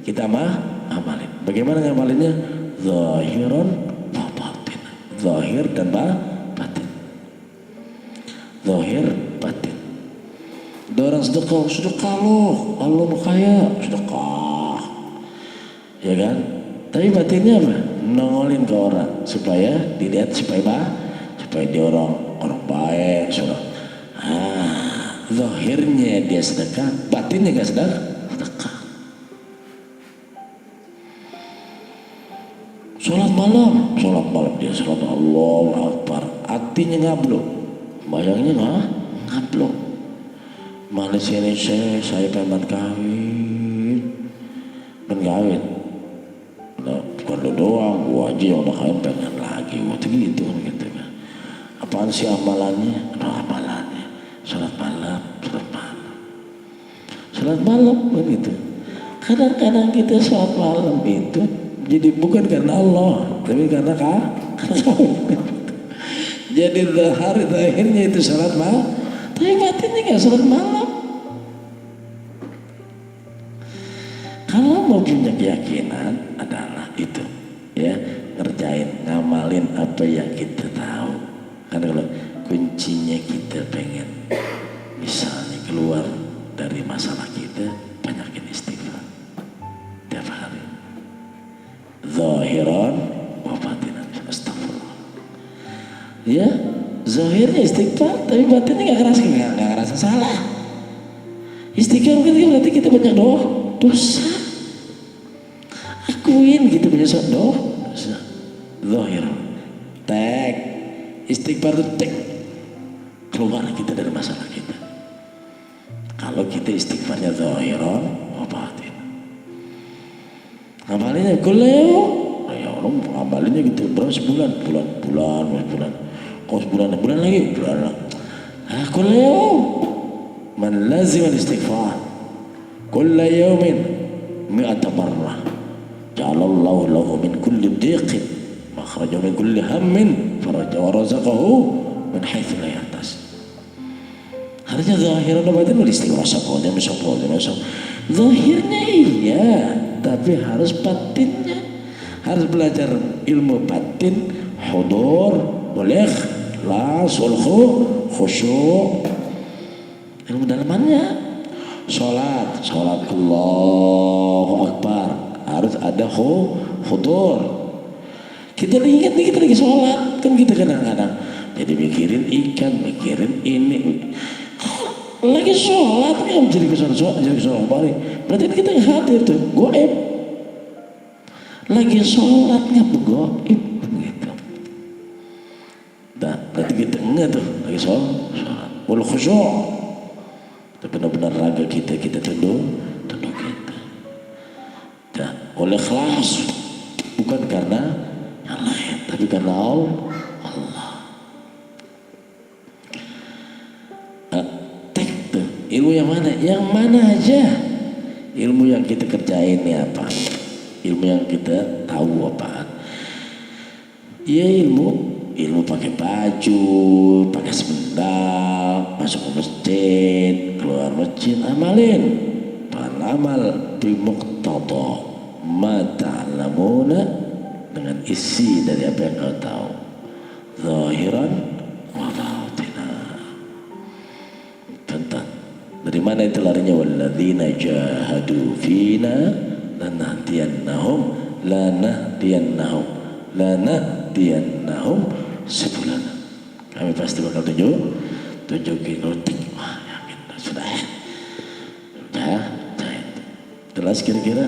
kita amalin. Bagaimana ngamalinnya? Zahiran wa batin. Zahir dan batin. Zahir, batin. Ada orang sedekah loh, Allah mau kaya, sedekah. Ya kan? Tapi batinnya apa? Nongolin ke orang supaya dilihat, supaya dia orang baik, sudah. Zahirnya dia sedekah, batinnya gak sedekah. Sholat malam dia sholat Allahu Akbar, hatinya ngablok, bayangnya ngablok. Malaysia ini saya pengen kawin. Nah, bukan lo doang, gua aja yang udah kawin pengen lagi, waktu gitu kan. Apaan sih amalannya? Amalannya sholat malam begitu. Kadang-kadang kita sholat malam itu jadi bukan karena Allah, tapi karena jadi akhirnya itu sholat malam, tapi batinnya nggak sholat malam. Kalau mau punya keyakinan adalah itu, ya ngerjain, ngamalin apa yang kita tahu. Karena kalau kuncinya kita pengen misalnya keluar dari masalah kita, banyakin istighfar tiap hari, zahiran wa batinan. Astagfirullah. Ya, zahirnya istighfar, tapi batinnya nggak ngerasa salah. Istighfar berarti kita banyak dosa. Akuin kita punya dosa. Zahir, tek, istighfar itu tek, keluar kita dari masalah kita. Kalau kita istighfarnya zahiran wa batin. Amalinnya kuleo, ya Allah, amalinnya gitu berapa sebulan, bulan, kok sebulan lagi, kuleo. Man lazim al-istighfar kulla yawmin mi'ata marrah ja'alallahu lahu min kulli dhiqin makhraja min kulli hammin faraja wa razaqahu min haitsu la yahtasib. Harusnya zahiran dan batin beristighfar saja zahirnya iya, tapi harus batinnya, harus belajar ilmu batin, hudur, boleh ikhlas, khusyuk, ilmu dalamannya. Sholat Allahu Akbar harus ada hudur. Kita ingat nih kita lagi sholat, kan kita kadang-kadang jadi mikirin ikan, mikirin ini. Lagi sholat kan jadi kesolat balik. Berarti kita nggak hadir tuh, goib. Lagi sholatnya goib gitu. Nah, berarti kita enggak tuh lagi sholat. Wal khusyuk. Benar-benar raga kita tunduk kita. Dan oleh ikhlas, bukan karena yang lain, tapi karena Allah. Tek tuh ilmu yang mana? Yang mana aja. Ilmu yang kita kerjain ini apa? Ilmu yang kita tahu apaan? Ya ilmu pakai baju, pakai sendal, masuk ke masjid, keluar masjid, amalin. Amal bi muqtada ma ta'lamuna, dengan isi dari apa yang kau tahu, zahiran wa batinan. Tentang dari mana itu larinya? Walladzina jahadu fina lanahdiyannahum sebulana. Kami pasti bakal tunjukin rutin. Wah, yakin sudah jelas kira-kira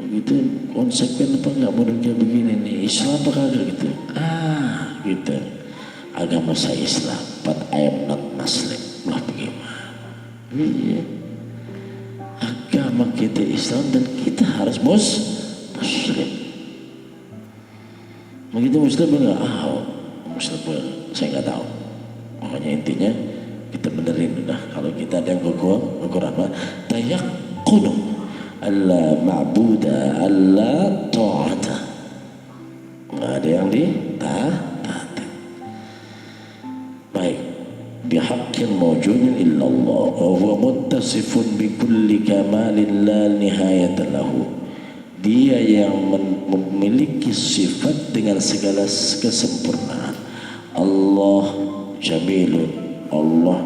gitu. Konsekuen apa enggak model kayak begini nih? Islam apa kagak gitu? Gitu. Agama saya Islam, but I am not Muslim. Lah bagaimana? Iya. Agama kita Islam dan kita harus Muslim. Begitu Muslim enggak? Muslim saya nggak tahu. Pokoknya intinya kita benerin udah. Kalau kita ada yang gugur apa? Tayaqqunu alla ma'buda alla ta'ata. Nggak ada yang ditaati. Baik. Bihaqqin mawjudin illallah wa huwa muttasifun bi kulli kamalin la nihayata lahu. Dia yang memiliki sifat dengan segala kesempurnaan. Allah jamilun, Allah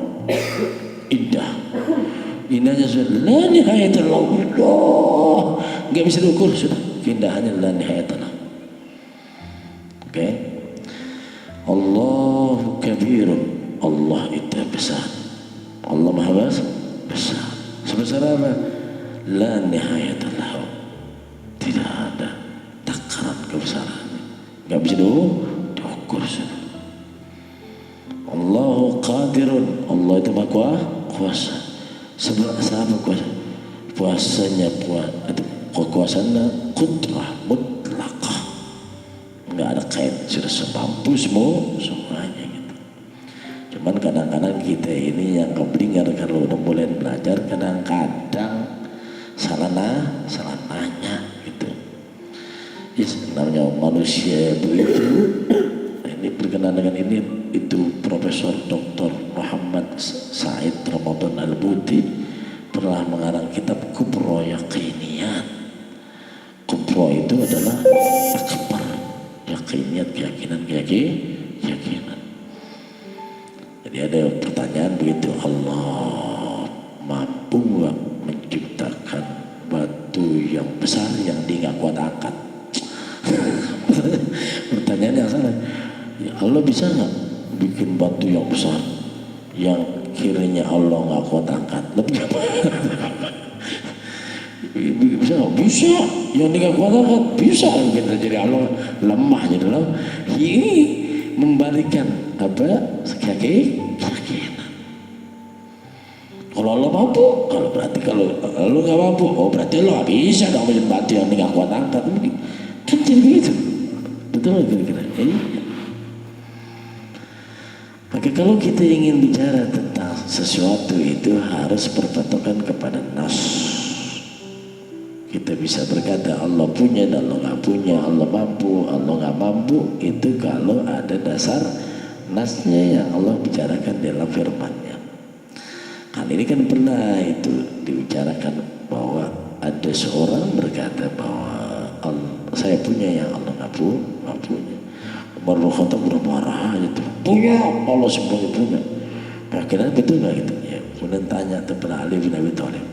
indah. Indahnya sudah la nihayata lahu. Enggak bisa diukur sudah. Keindahannya la nihayata lahu. Oke. Allahu kabirun. Allah itu besar. Allah Maha besar. Sebesar apa? La nihayata lahu. Tidak ada takaran kebesarannya. Enggak bisa diukur sudah. Allahu qadirun. Allah itu Maha kuasa. Sama kuasa. Kuasanya kekuasaannya qudrah mutlaqah. Enggak ada kait, sudah semampu semuanya gitu. Cuman kadang-kadang kita ini yang keblinger kalau udah mulai belajar kadang-kadang salah nanya gitu. Namanya manusia begitu. Ini berkenaan dengan ini, itu Profesor Dr. Muhammad Said Ramadan Al-Buti pernah mengarang kitab Kubro Yaqiniyat. Kubro bahwa itu adalah akbar, keyakinan. Jadi ada pertanyaan begitu, Allah mampu menciptakan batu yang besar yang dia nggak kuat angkat? Pertanyaan yang salah. Ya, Allah bisa nggak bikin batu yang besar yang kiranya Allah nggak kuat angkat? Lebih apa? Bisa nggak? Bisa. Yang dia nggak kuat angkat bisa. Kita jadi Allah lemah jadi Allah. Ini memberikan apa? Keyakinan. Kalau Allah mampu, kalau berarti kalau Allah nggak mampu, oh berarti Allah nggak bisa dong bikin batu yang dia nggak kuat angkat. Kan jadi begitu. Betul kira-kira. Maka kalau kita ingin bicara tentang sesuatu itu harus berpatokan kepada nas. Kita bisa berkata Allah punya dan Allah nggak punya, Allah mampu, Allah nggak mampu, itu kalau ada dasar nasnya yang Allah bicarakan dalam firman-Nya. Kali ini kan pernah itu dibicarakan bahwa ada seorang berkata bahwa saya punya yang Allah nggak punya. Umar bin Khattab udah marah gitu, punya Allah semuanya punya. Akhirnya betul nggak gitu? Ya, kemudian tanya kepada Ali bin Abi Thalib,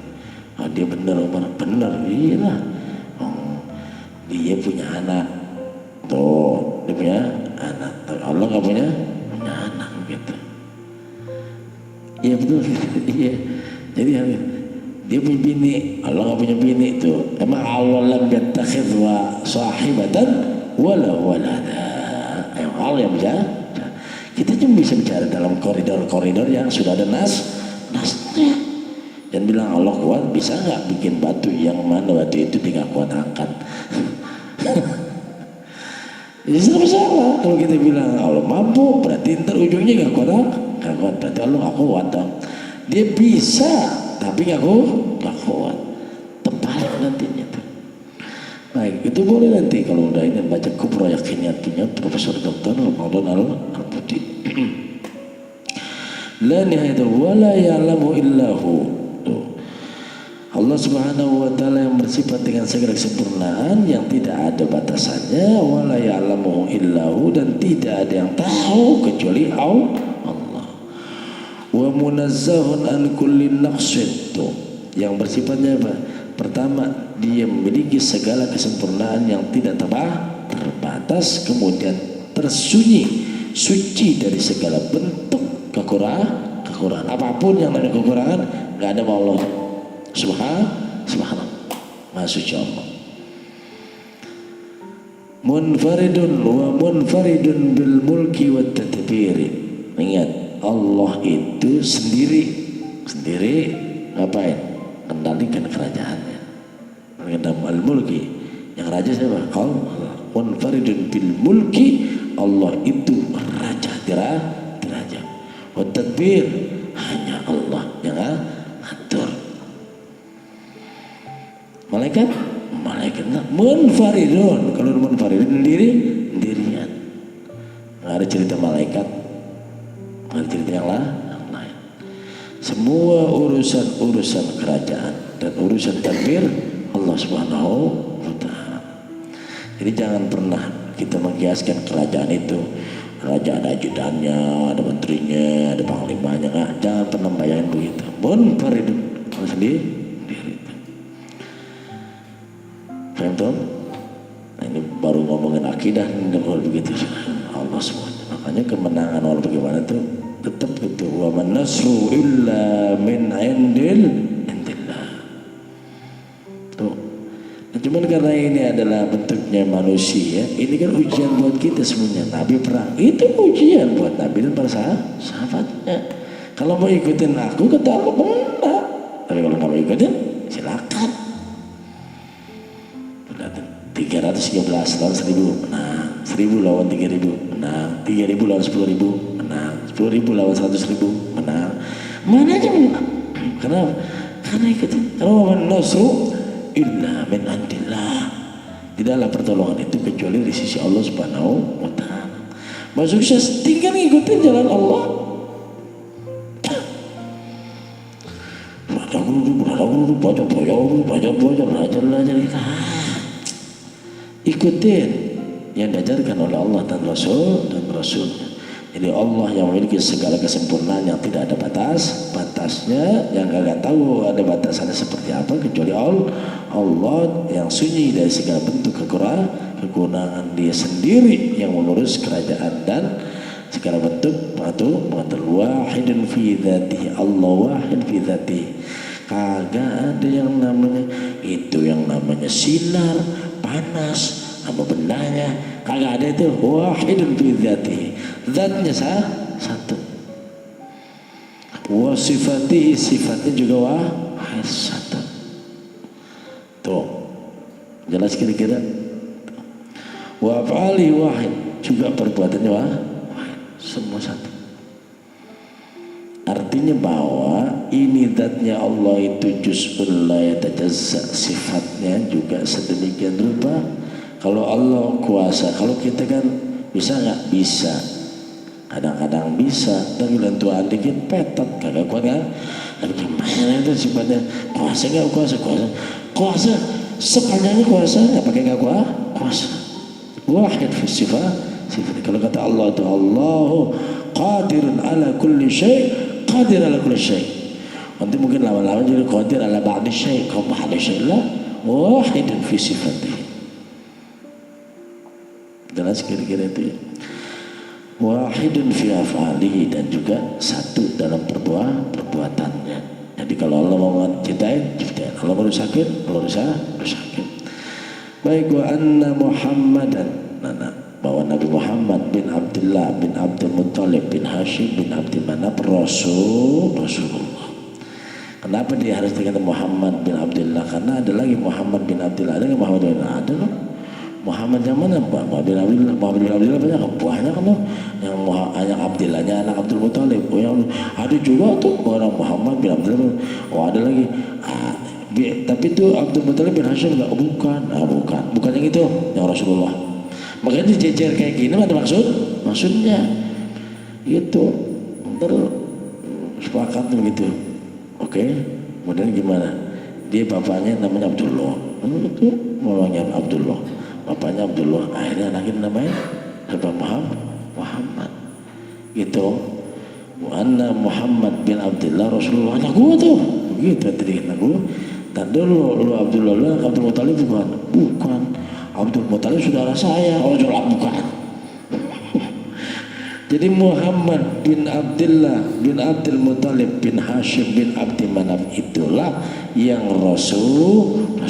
oh, dia benar Umar, benar, iya. Oh, dia punya anak, tuh dia punya anak, tapi Allah nggak punya anak gitu. Iya betul, iya. Jadi dia punya bini, Allah nggak punya bini tuh. Emang Allah lam yattakhidh wa sahibatan wala walada. Allah yang bisa. Kita cuma bisa bicara dalam koridor-koridor yang sudah ada nasnya. Dan bilang Allah kuat, bisa nggak bikin batu yang mana batu itu tidak kuat angkat? Jadi salah. Kalau kita bilang Allah mampu, berarti ntar ujungnya nggak kuat, berarti Allah nggak kuat dong. Dia bisa, tapi nggak kuat. Terbalik nantinya tuh. Baik, itu boleh nanti kalau udah ini baca Kubra Yakiniyat punya Profesor Dr. Ramadan Al-Putih. La nihayata wa la ya'lamu illahu. Allah Subhanahu wa taala yang bersifat dengan segala kesempurnaan yang tidak ada batasannya, wa la ya'lamu illahu, dan tidak ada yang tahu kecuali Allah. Wa munazzahun an kulli naqsin, yang bersifatnya apa? Pertama, dia memiliki segala kesempurnaan yang tidak terbatas, kemudian suci dari segala bentuk kekurangan. Apapun yang ada kekurangan, nggak ada Allah subhanahu maha suci Allah. Munfaridun bil mulki wat tadbir. Ingat, Allah itu sendiri ngapain? Kendalikan kerajaannya. Dalam al-mulki, yang raja siapa? Allah. Munfaridun bil mulki, Allah itu raja diraja. Wa tadbir, hanya Allah yang atur. Malaikat munfaridun. Kalau munfaridun sendirian. Nggak ada cerita malaikat, nggak ada cerita yang lain. Semua urusan kerajaan dan urusan tadbir Allah Subhanahu wa taala. Jadi jangan pernah kita mengkiaskan kerajaan itu, kerajaan ada ajudannya, ada menterinya, ada panglimanya. Jangan pernah bayangin begitu. Munfaridun, sendiri. Paham tuh? Nah, ini baru ngomongin akidah, kalau begitu Allah SWT. Makanya kemenangan Allah bagaimana tuh? Tetap gitu. Wa man nasru illa min indillah. Tuh. Nah, cuman karena ini adalah bentuknya manusia, ini kan ujian buat kita semuanya. Nabi perang itu ujian buat Nabi dan para sahabatnya. Kalau mau ikutin aku, kata Allah benar. Tapi kalau nggak mau ikutin, silakan. 313 lawan 1000 menang, 1000 lawan 3000 menang, 3000 lawan 10.000 menang, 10.000 lawan 100.000 menang. Mana aja menang. Kenapa? Karena ikutin. Kalau man nasru illa min indillah. Tidaklah pertolongan itu kecuali di sisi Allah Subhanahu wa taala. Mau sukses tinggal ngikutin jalan Allah. Belajar kita. ikutin yang diajarkan oleh Allah dan Rasulnya. Jadi Allah yang memiliki segala kesempurnaan yang tidak ada batasnya, yang gak tahu ada batasannya seperti apa kecuali Allah yang sunyi dari segala bentuk kekurangan Dia sendiri yang mengurus kerajaan dan segala bentuk mengatur. Wahidun fi dzatihi, Allah wahid fi dzatihi. Kagak ada yang namanya itu, yang namanya sinar panas apa bendanya, kagak ada itu. Wahidun fi dzatihi, zatnya satu. Wa sifatihi, sifatnya juga wahid satu. Tuh jelas kira-kira. Wa af'ali wahid, juga perbuatannya wahid, semua satu. Artinya bahwa ini zatnya Allah itu juz'un la yatajazza, sifatnya juga sedemikian rupa. Kalau Allah kuasa, kalau kita kan bisa nggak? Bisa, kadang-kadang bisa, tapi lentuan dikit petot, kagak kuat kan? Tapi gimana itu sifatnya? Kuasa nggak kuasa sepanjangnya kuasa, nggak pakai nggak kuasa. Wahid fi sifat. Kalau kata Allah itu Allahu qadirun ala kulli syai', qadir ala kulli syai'. Nanti mungkin lama-lama jadi qadir ala ba'di syai', kau ba'di syai' lah. Wahidun fi sifatihi. Jelas kira-kira itu ya. Wahidun fi af'alihi, dan juga satu dalam perbuatannya. Jadi kalau Allah mau ciptain, kalau mau rusakin, rusakin. Baik, wa anna Muhammadan, bahwa Nabi Muhammad bin Abdullah bin Abdul Muttalib bin Hashim bin Abdul Manaf Rasulullah. Kenapa dia harus dikatakan Muhammad bin Abdullah? Karena ada lagi Muhammad bin Abdullah. Ada nggak Muhammad bin Abdullah? Ada loh. Muhammad yang mana? Muhammad bin Abdullah banyak kan loh. Yang Abdullahnya anak Abdul Muttalib. Oh, yang ada juga tuh orang Muhammad bin Abdullah. Oh, ada lagi. Tapi itu Abdul Muttalib bin Hashim nggak? Bukan yang itu, yang Rasulullah. Makanya dijejer kayak gini ada maksudnya gitu. Ntar sepakat begitu. Oke, kemudian gimana? Dia bapaknya namanya Abdullah, itu mamanya Abdullah, bapaknya Abdullah, akhirnya anaknya namanya Muhammad gitu. Anna Muhammad bin Abdullah Rasulullah, anak gua tuh begitu tadi anak gua. Tadi lu Abdullah, Abdul Muttalib bukan. Abdul Muttalib saudara saya, Rasulullah bukan. Jadi Muhammad bin Abdullah bin Abdul Muttalib bin Hashim bin Abdi Manaf itulah yang Rasulullah.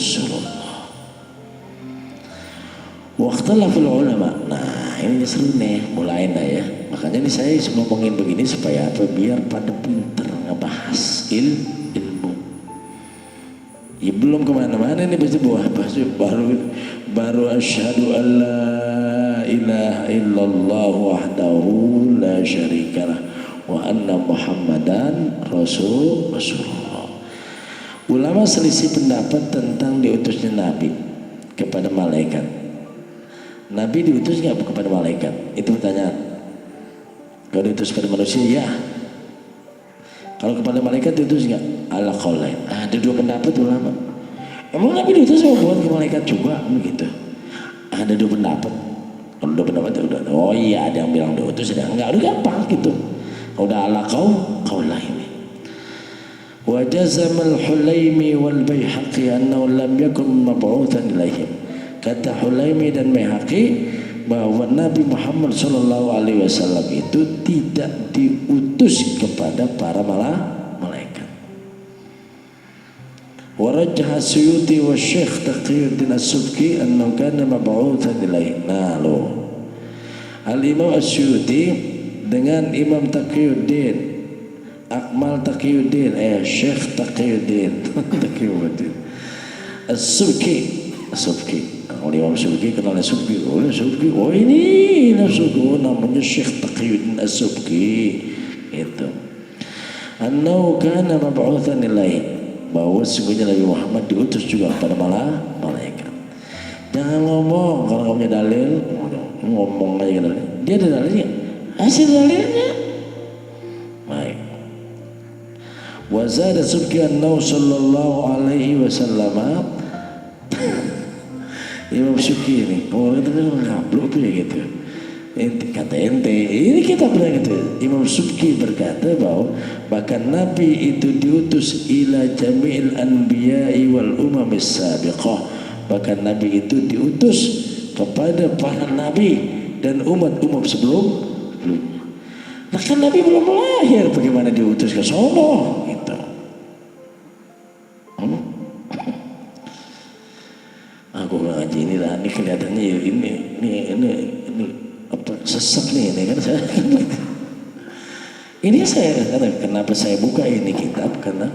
Waqtalaful ulama. Nah ini seru nih, mulai ya. Makanya ini saya ngomongin begini supaya apa? Biar pada pinter ngebahas ilmu. Ya belum kemana-mana ini baru asyhadu an la ilaha illallah wahdahu la syarikalah wa anna Muhammadan Rasulullah. Ulama selisih pendapat tentang diutusnya Nabi kepada malaikat. Nabi diutus nggak kepada malaikat? Itu pertanyaan. Kalau diutus kepada manusia ya. Kalau kepada malaikat diutus nggak? Ala qaulain. Ada dua pendapat ulama. Emang Nabi diutus sama buat ke malaikat juga begitu? Ada dua pendapat. Kalau dua pendapat ya udah. Oh iya, ada yang bilang diutus, ada yang enggak. Udah gampang gitu. Udah ala qaulain. Wa jazama al-Hulaimi wal Baihaqi annahu lam yakun mab'utsan ilaihim. Kata Hulaimi dan Baihaqi bahwa Nabi Muhammad SAW itu tidak diutus kepada para malaikat. Warajah Suyuti wa Syekh Taqiyuddin As-Subki annahu kana mab'utsan ilaih. Nah lo Al-Imam As-Suyuti dengan Imam Taqiyuddin Akmal Taqiyuddin Syekh Taqiyuddin As-Subki oleh Imam Subki, kenal Subki. Oh ini Subki, namanya Syekh Taqiyuddin As-Subki itu. Annahu kana mab'utsan ilaih, bahwa sesungguhnya Nabi Muhammad diutus juga kepada malaikat. Jangan ngomong kalau kamu punya dalil, ngomong aja dalil. Dia ada dalilnya, hasil dalilnya. Baik. Wa zada Subki annahu sallallahu alaihi wasallam Imam Syuki ini, oh itu ngablok tuh ya gitu. Kata ente, ini kita bilang gitu. Imam Syuki berkata bahwa bahkan Nabi itu diutus ila jami'il anbiya'i wal umamis sabiqah. Bahkan Nabi itu diutus kepada para nabi dan umat-umat sebelumnya. Nah kan Nabi belum lahir, bagaimana diutus ke sono gitu. Aku ngaji ini lah, ini kelihatannya ini apa sesat nih ini kan saya. Ini saya kata kenapa saya buka ini kitab karena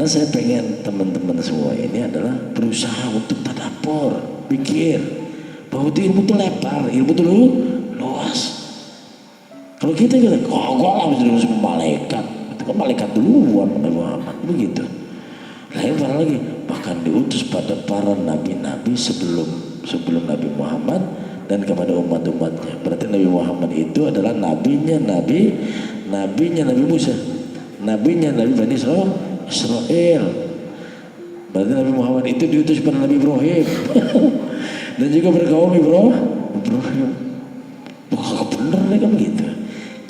saya pengen teman-teman semua ini adalah berusaha untuk tadabbur, pikir bahwa itu ilmu itu lebar, ilmu itu luas. Kalau kita kata, gue lah harus malaikat, itu kan malaikat duluan Nabi Muhammad begitu. Lebar lagi, bahkan diutus pada para nabi-nabi sebelum Nabi Muhammad dan kepada umat-umatnya. Berarti Nabi Muhammad itu adalah nabinya Nabi Musa, nabinya Nabi Bani Israel. Berarti Nabi Muhammad itu diutus pada Nabi Ibrahim dan juga berkaum Ibrahim. Wah bener nih kan gitu.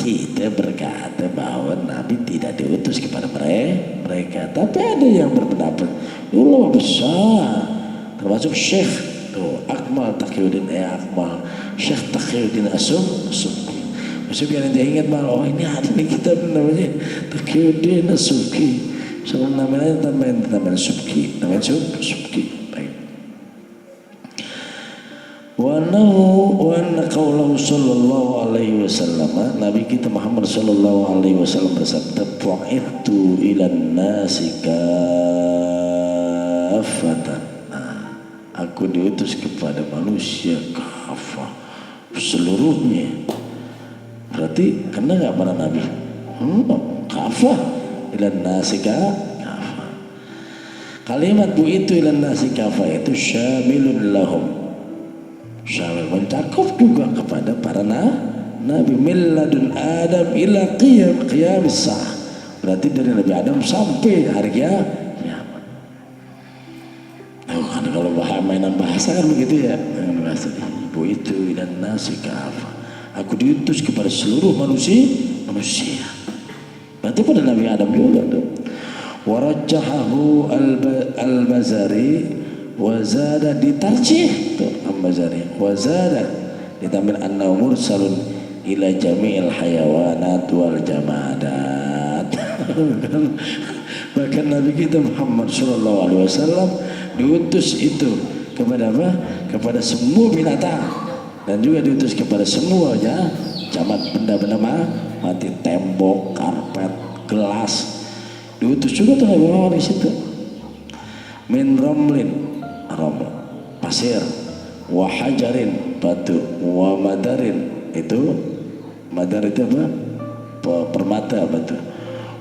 Kita berkata bahwa Nabi tidak diutus kepada mereka, tapi ada yang berpendapat ulama besar termasuk Syekh Akmal Taqiyuddin Syekh Taqiyuddin As-Subki. Maksudnya yang dia ingat bahwa ini ada nih kitab namanya Taqiyuddin As-Subki. Sebelum namanya tambahin Subki, namanya Subki. Baik. Wa anna qaulahu sallallahu alaihi wasallam, Nabi kita Muhammad sallallahu alaihi wasallam bersabda, "Bu'ithu ilan nasi kaffatan." Nah, aku diutus kepada manusia kafah seluruhnya. Berarti kena enggak para nabi? Kafah ilan nasi kafah. Kalimat bu'ithu ilan nasi kafah itu syamilun lahum. Syamil mencakup juga kepada para nabi milladun Adam ila qiyamis sa'ah. Berarti dari Nabi Adam sampai hari kiamat. Nah, kan kalau mainan bahasa kan begitu ya. Bahasa ibu itu dan nasi kafah. Aku diutus kepada seluruh manusia. Berarti pada Nabi Adam juga tuh. Warajjahahu al-Bazari wazada ditarjih tuh Ambazari wazada ditambil anna mursalun ila jami'il hayawanat wal jamadat. Bahkan Nabi kita Muhammad sallallahu alaihi wasallam diutus itu kepada apa? Kepada semua binatang dan juga diutus kepada semuanya jamat benda-benda mati, tembok, karpet, gelas. Diutus juga tuh Nabi Muhammad di situ. Min ramlin pasir, wa hajarin batu, wa madarin itu madar itu apa? Permata batu.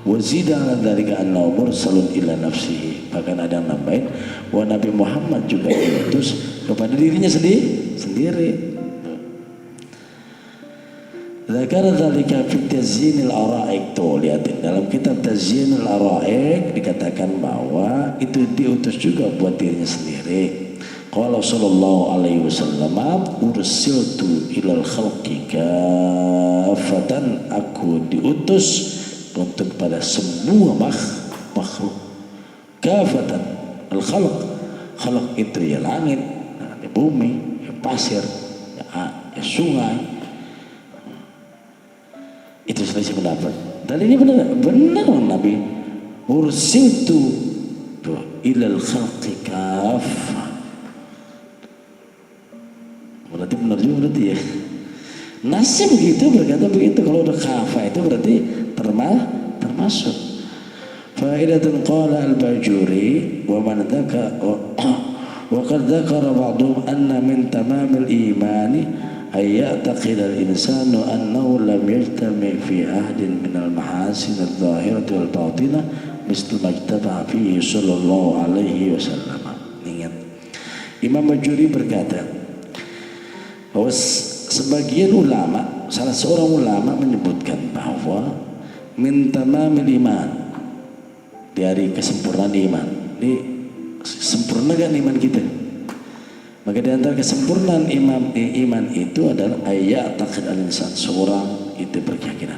Wa zida ala dzalika annahu mursalun ila nafsihi. Bahkan ada yang nambahin bahwa Nabi Muhammad juga diutus kepada dirinya sendiri. Zakar dzalika fi tazyinil araik, tuh lihatin dalam kitab tazyinul araik dikatakan bahwa itu diutus juga buat dirinya sendiri. Qala sallallahu alaihi wasallam, ursiltu ilal khalqi kafatan, aku diutus untuk pada semua makhluk. Kafatan al khalq itu ya langit, ya bumi, ya pasir, ya sungai. Itu selisih pendapat. Dan ini benar Nabi ursiltu ilal khalqi kafah. Berarti benar juga berarti ya. Nasib begitu berkata begitu, kalau udah kafah itu berarti termasuk. Faidatun qala al-Bajuri wa man dzaka wa qad dzakara ba'dhum anna min tamamil imani ay ya'taqid al-insanu annahu lam yajtami fi ahdin min al-mahasin adh-dhahirati wal batinah mislu majtaba fihi sallallahu alaihi wasallam. Ingat, Imam Bajuri berkata bahwa sebagian ulama, salah seorang ulama menyebutkan bahwa min tamamil iman, dari kesempurnaan iman. Ini sempurna gak iman kita? Maka di antara kesempurnaan iman itu adalah ayat takdir al-insan, seorang itu berkeyakinan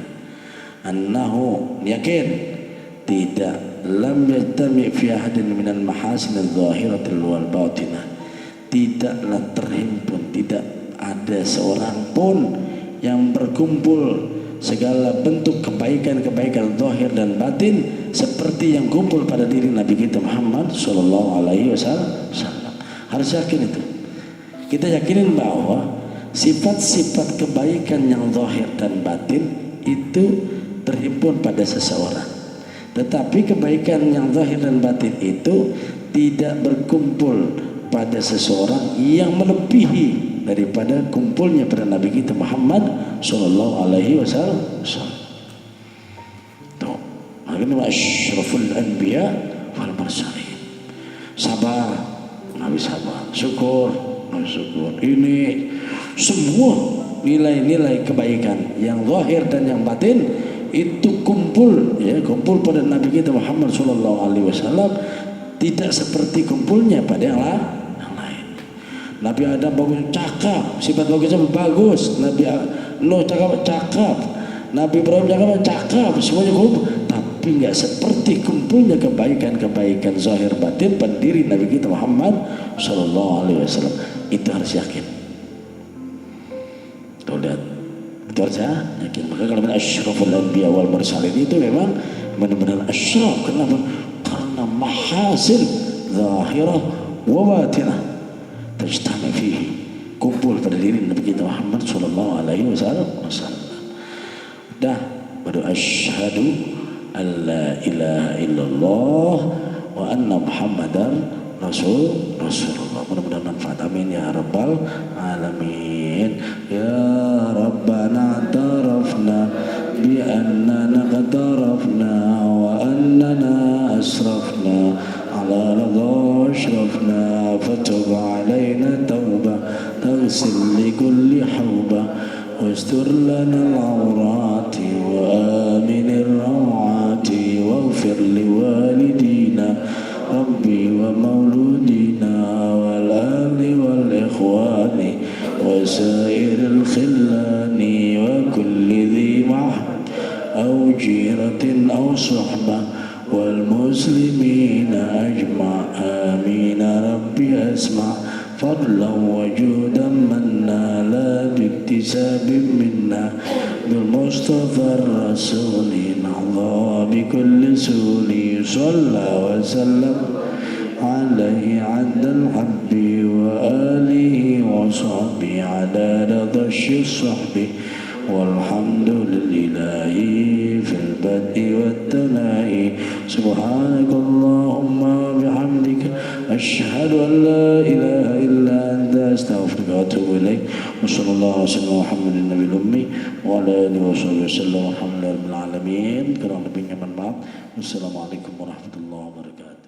annahu, yakin tidak, lam yajtami fi ahadin minal mahasin al-zahiratil wal batinah, tidaklah terhimpun, tidak ada seorang pun yang berkumpul segala bentuk kebaikan-kebaikan zahir dan batin seperti yang kumpul pada diri Nabi kita Muhammad sallallahu alaihi wasallam. Harus yakin itu. Kita yakinin bahwa sifat-sifat kebaikan yang zahir dan batin itu terhimpun pada seseorang. Tetapi kebaikan yang zahir dan batin itu tidak berkumpul pada seseorang yang melebihi daripada kumpulnya pada Nabi kita Muhammad sallallahu alaihi wasallam. Tuh, makanya asyraful anbiya wal mursalin. Sabar, Nabi sabar. Syukur, Nabi syukur. Ini semua nilai-nilai kebaikan yang zahir dan yang batin itu kumpul, ya, kumpul pada Nabi kita Muhammad sallallahu alaihi wasallam, tidak seperti kumpulnya pada yang lain. Nabi Adam bagus, cakap, sifat bagusnya bagus. Nabi Nuh cakap, Nabi Ibrahim cakap, semuanya kumpul. Tapi nggak seperti kumpulnya kebaikan-kebaikan zahir batin pada diri Nabi kita Muhammad sallallahu alaihi wasallam. Itu harus yakin. Tuh lihat, itu harus yakin. Maka kalau asyraful anbiya wal mursalin itu memang benar-benar asyraf. Kenapa? Karena mahasin zahirah wa batinah tajtami fihi, kumpul pada diri Nabi kita Muhammad sallallahu alaihi wasallam. Dah baru asyhadu an la ilaha illallah wa anna muhammadan rasulullah. Mudah-mudahan manfaat, amin ya rabbal alamin. Ya rabbana tarafna bi annana qatarafna wa annana asrafna ala radha ashrafna fatub alaina tauba taghsil li kulli hawba واستر لنا العورات وآمن الروعات واغفر لوالدينا ربي ومولودينا والآل والإخوان وسائر الخلان وكل ذي محب أو جيرة أو صحبة والمسلمين أجمع آمين ربي أسمع فضلا وجودا منا لا باكتساب منا بالمصطفى الرسول نحظى بكل سول صلى وسلم عليه عد الحب وآله وصحبه عدد ضش الصحب والحمد لله في البدء والثناء سبحانك اللهم وبحمدك أشهد أن لا إله إلا أنت أستغفرك وأتوب إليك وصلى الله وسلم على محمد النبي الأمي وعلى آله وصحبه وسلم والحمد لله رب العالمين. Kurang lebihnya mohon maaf. Wassalamualaikum warahmatullahi wabarakatuh.